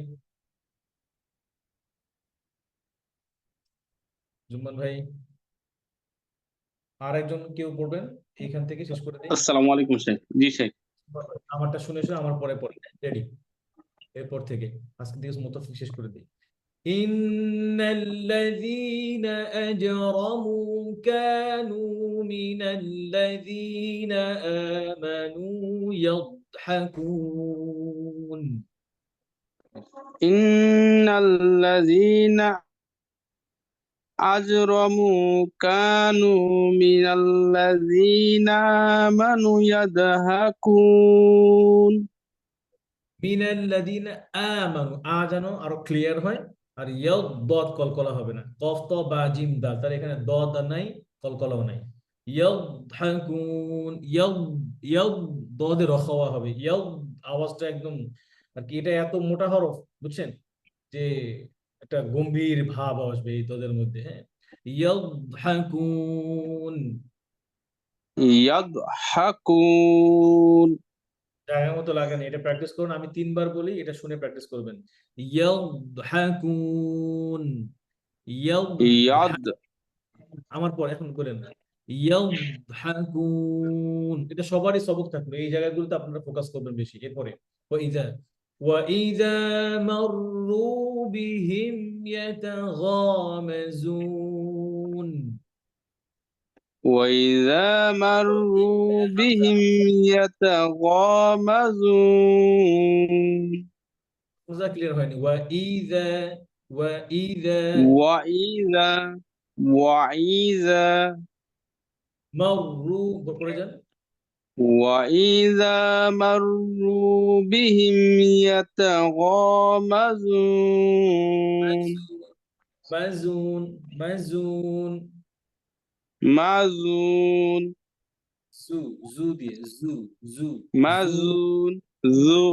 জুম্মান ভাই আর একজন কেউ পড়বেন এখান থেকে শেষ করে দিই আসসালামু আলাইকুম শেখ। জি শেখ। আমারটা শুনে শুনে আমার পরে পড়ে রেডি এরপর থেকে আজকে দিবস মতো শেষ করে দিই إن الذين أجرموا كانوا من الذين آمنوا يضحكون ইন্নাল্লাযীনা আজরামু কানু মিনাল্লাযীনা আমানু ইয়াদহাকুন। মিনাল্লাযীনা আমানু যেন আরো ক্লিয়ার হয় আর ইয়াদ দদ কলকলা হবে না কফ ত বা জিম দাল তার এখানে দদ নাই কলকলাও নাই ইয়াদহাকুন ইয়াদ দদে রখাওয়া হবে ইয়াদ আওয়াজটা একদম আর কি এটা এত মোটা হরফ বুঝছেন যে একটা গম্ভীর ভাব আসবে এই দদের মধ্যে হ্যাঁ ইয়াদহাকুন ইয়াদহাকুন জায়গা মতো লাগে না, এটা প্র্যাকটিস করুন। আমি 3 বার বলি, এটা শুনে প্র্যাকটিস করবেন। ইয়াদহাকুন, ইয়াদহা, ইয়াদ আমার পর এখন বলেন ইয়াদহাকুন, এটা সবারই সবক থাকবে, এই জায়গাগুলোতে আপনারা ফোকাস করবেন বেশি। এরপরে ওয়াইযা মাররু বিহিম ইয়াতাগামাজুন, وإذا مروا بهم يتغامزون বুঝা ক্লিয়ার হয়নি? ওয়াইযা وإذا وإذا মাররু, পড়ে যান। وإذا مروا بهم يتغامزون মাজুন, মাজুন, مازون জু দিয়ে, জু, জু, مازون ذو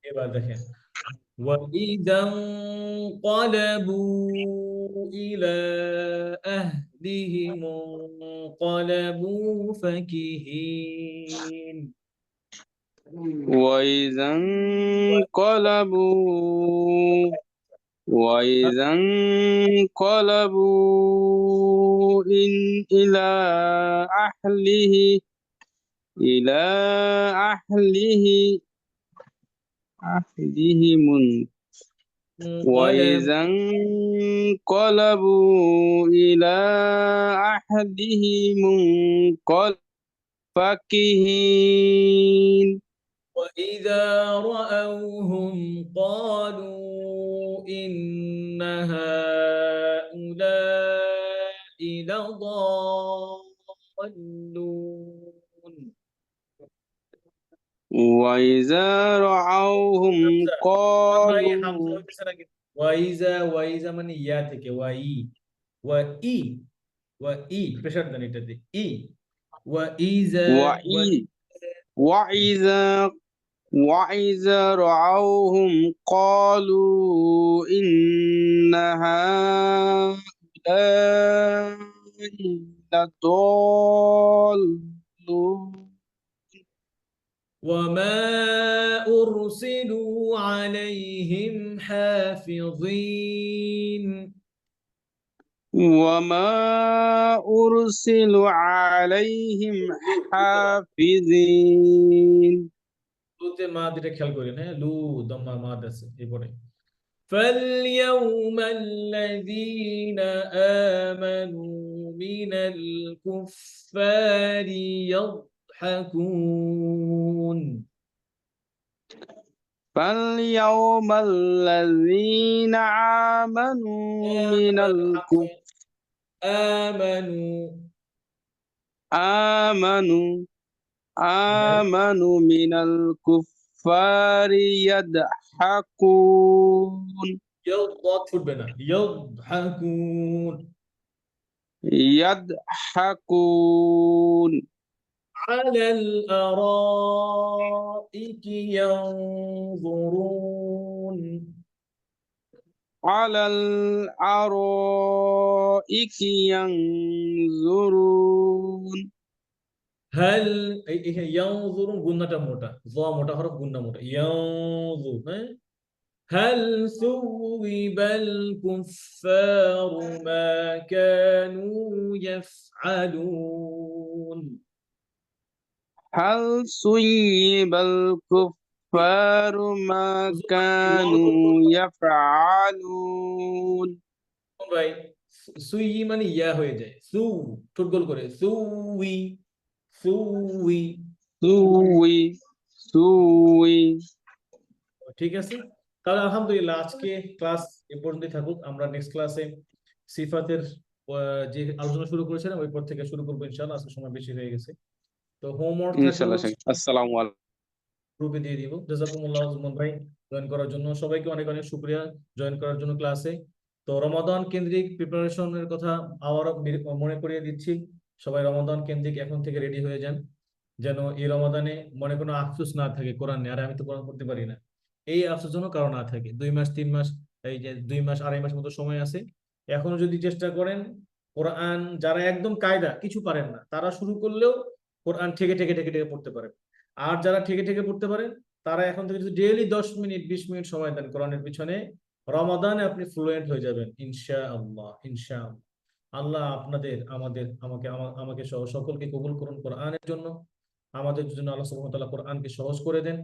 এবার দেখেন وَإِذَا انقلبوا إلى أهلهم انقلبوا فكهين وإذا انقلبوا إلى أهلهم وإذا انقلبوا إلى أهلهم انقلبوا فكهين وإذا رأوهم قالوا إن هؤلاء لضالون وإذا رعوهم ভাই হামজা قالوا হইতেছে না কিন্তু। ওয়াইজা মানে ইয়া থেকে, ওয়াই প্রেসার দেন এটাতে, ওয়াইজা وإذا رعوهم قالوا إن هؤلاء لضالون وما أرسلوا عليهم حافظين وما أرسلوا عليهم حافظين লুতে মা দিটা খেয়াল করেন, হ্যাঁ, লু দম্মা মাদ আছে এরপরে। فاليوم الذين آمنوا من الكفار يضحكون فاليوم الذين آمنوا من الكفار آمنوا من الكفار يضحكون على الأرائك ينظرون على الأرائك ينظرون هل ينظرون গুন্নাটা মোটা, জ মোটা হরফ, গুন্না মোটা, ينظر, হ্যাঁ। هل ثوب الكفار ما كانوا يفعلون هل ثوب الكفار ما كانوا يفعلون ভাই সুই মানে ইয়া হয়ে যায়, ঠোঁট গোল করে, সুই সুই, سوي ঠিক আছে। তাহলে আলহামদুলিল্লাহ আজকে ক্লাস এ পর্যন্তই থাকুক। আমরা নেক্সট ক্লাসে সিফাতের যে আলোচনা শুরু করেছিলাম ওই পর থেকে শুরু করবো ইনশাআল্লাহ। আজকে সময় বেশি হয়ে গেছে, তো হোমওয়ার্ক إن থাকবে شاء الله شيخ السلام عليكم গ্রুপে দিয়ে দিব। জাযাকুমুল্লাহ জুমান ভাই জয়েন করার জন্য সবাইকে অনেক অনেক শুকরিয়া জয়েন করার জন্য ক্লাসে। তো রমাদান কেন্দ্রিক প্রিপারেশনের কথা আবারও মনে করিয়ে দিচ্ছি, সবাই রমাদান কেন্দ্রিক এখন থেকে রেডি হয়ে যান, যেন এই রমাদানে মনে কোনো আফসোস না থাকে কোরআন নিয়ে, আরে আমি তো কোরআন পড়তে পারি না, এই আফসোস যেন কারো না থাকে। 2 মাস 3 মাস, এই যে 2 মাস 2.5 মাস মতো সময় আছে, এখনো যদি চেষ্টা করেন কোরআন, যারা একদম কায়দা কিছু পারেন না তারা শুরু করলেও কোরআন ঠেকে ঠেকে ঠেকে ঠেকে পড়তে পারে। আর যারা ঠেকে ঠেকে পড়তে পারেন তারা এখন থেকে যদি ডেইলি 10 মিনিট 20 মিনিট সময় দেন কোরআনের পিছনে, রমাদানে আপনি ফ্লুয়েন্ট হয়ে যাবেন ইনশাআল্লাহ। ইনশাআল্লাহ। আল্লাহ আপনাদের, আমাকে সহ সকলকে কবুল করুন কোরআনের জন্য। আমাদের জন্য আল্লাহ সুবহানাহু ওয়া তাআলা কোরআনকে সহজ করে দেন।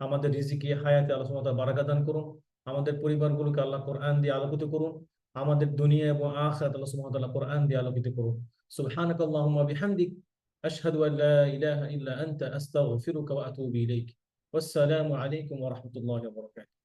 আমাদের রিজিকে হায়াতে আল্লাহ সুবহানাহু ওয়া তাআলা বারাকা দান করুন। আমাদের পরিবারগুলোকে আল্লাহ কোরআন দিয়ে আলোকিত করুন। আমাদের দুনিয়া এবং আখিরাত আল্লাহ সুবহানাহু ওয়া তাআলা কোরআন দিয়ে আলোকিত করুন। সুবহানাকাল্লাহুম্মা বিহামদিক আশহাদু আল লা ইলাহা ইল্লা আনতা আস্তাগফিরুকা ওয়া আতুবু ইলাইক। ওয়াসসালামু আলাইকুম ওয়া রাহমাতুল্লাহি ওয়া বারাকাতুহু।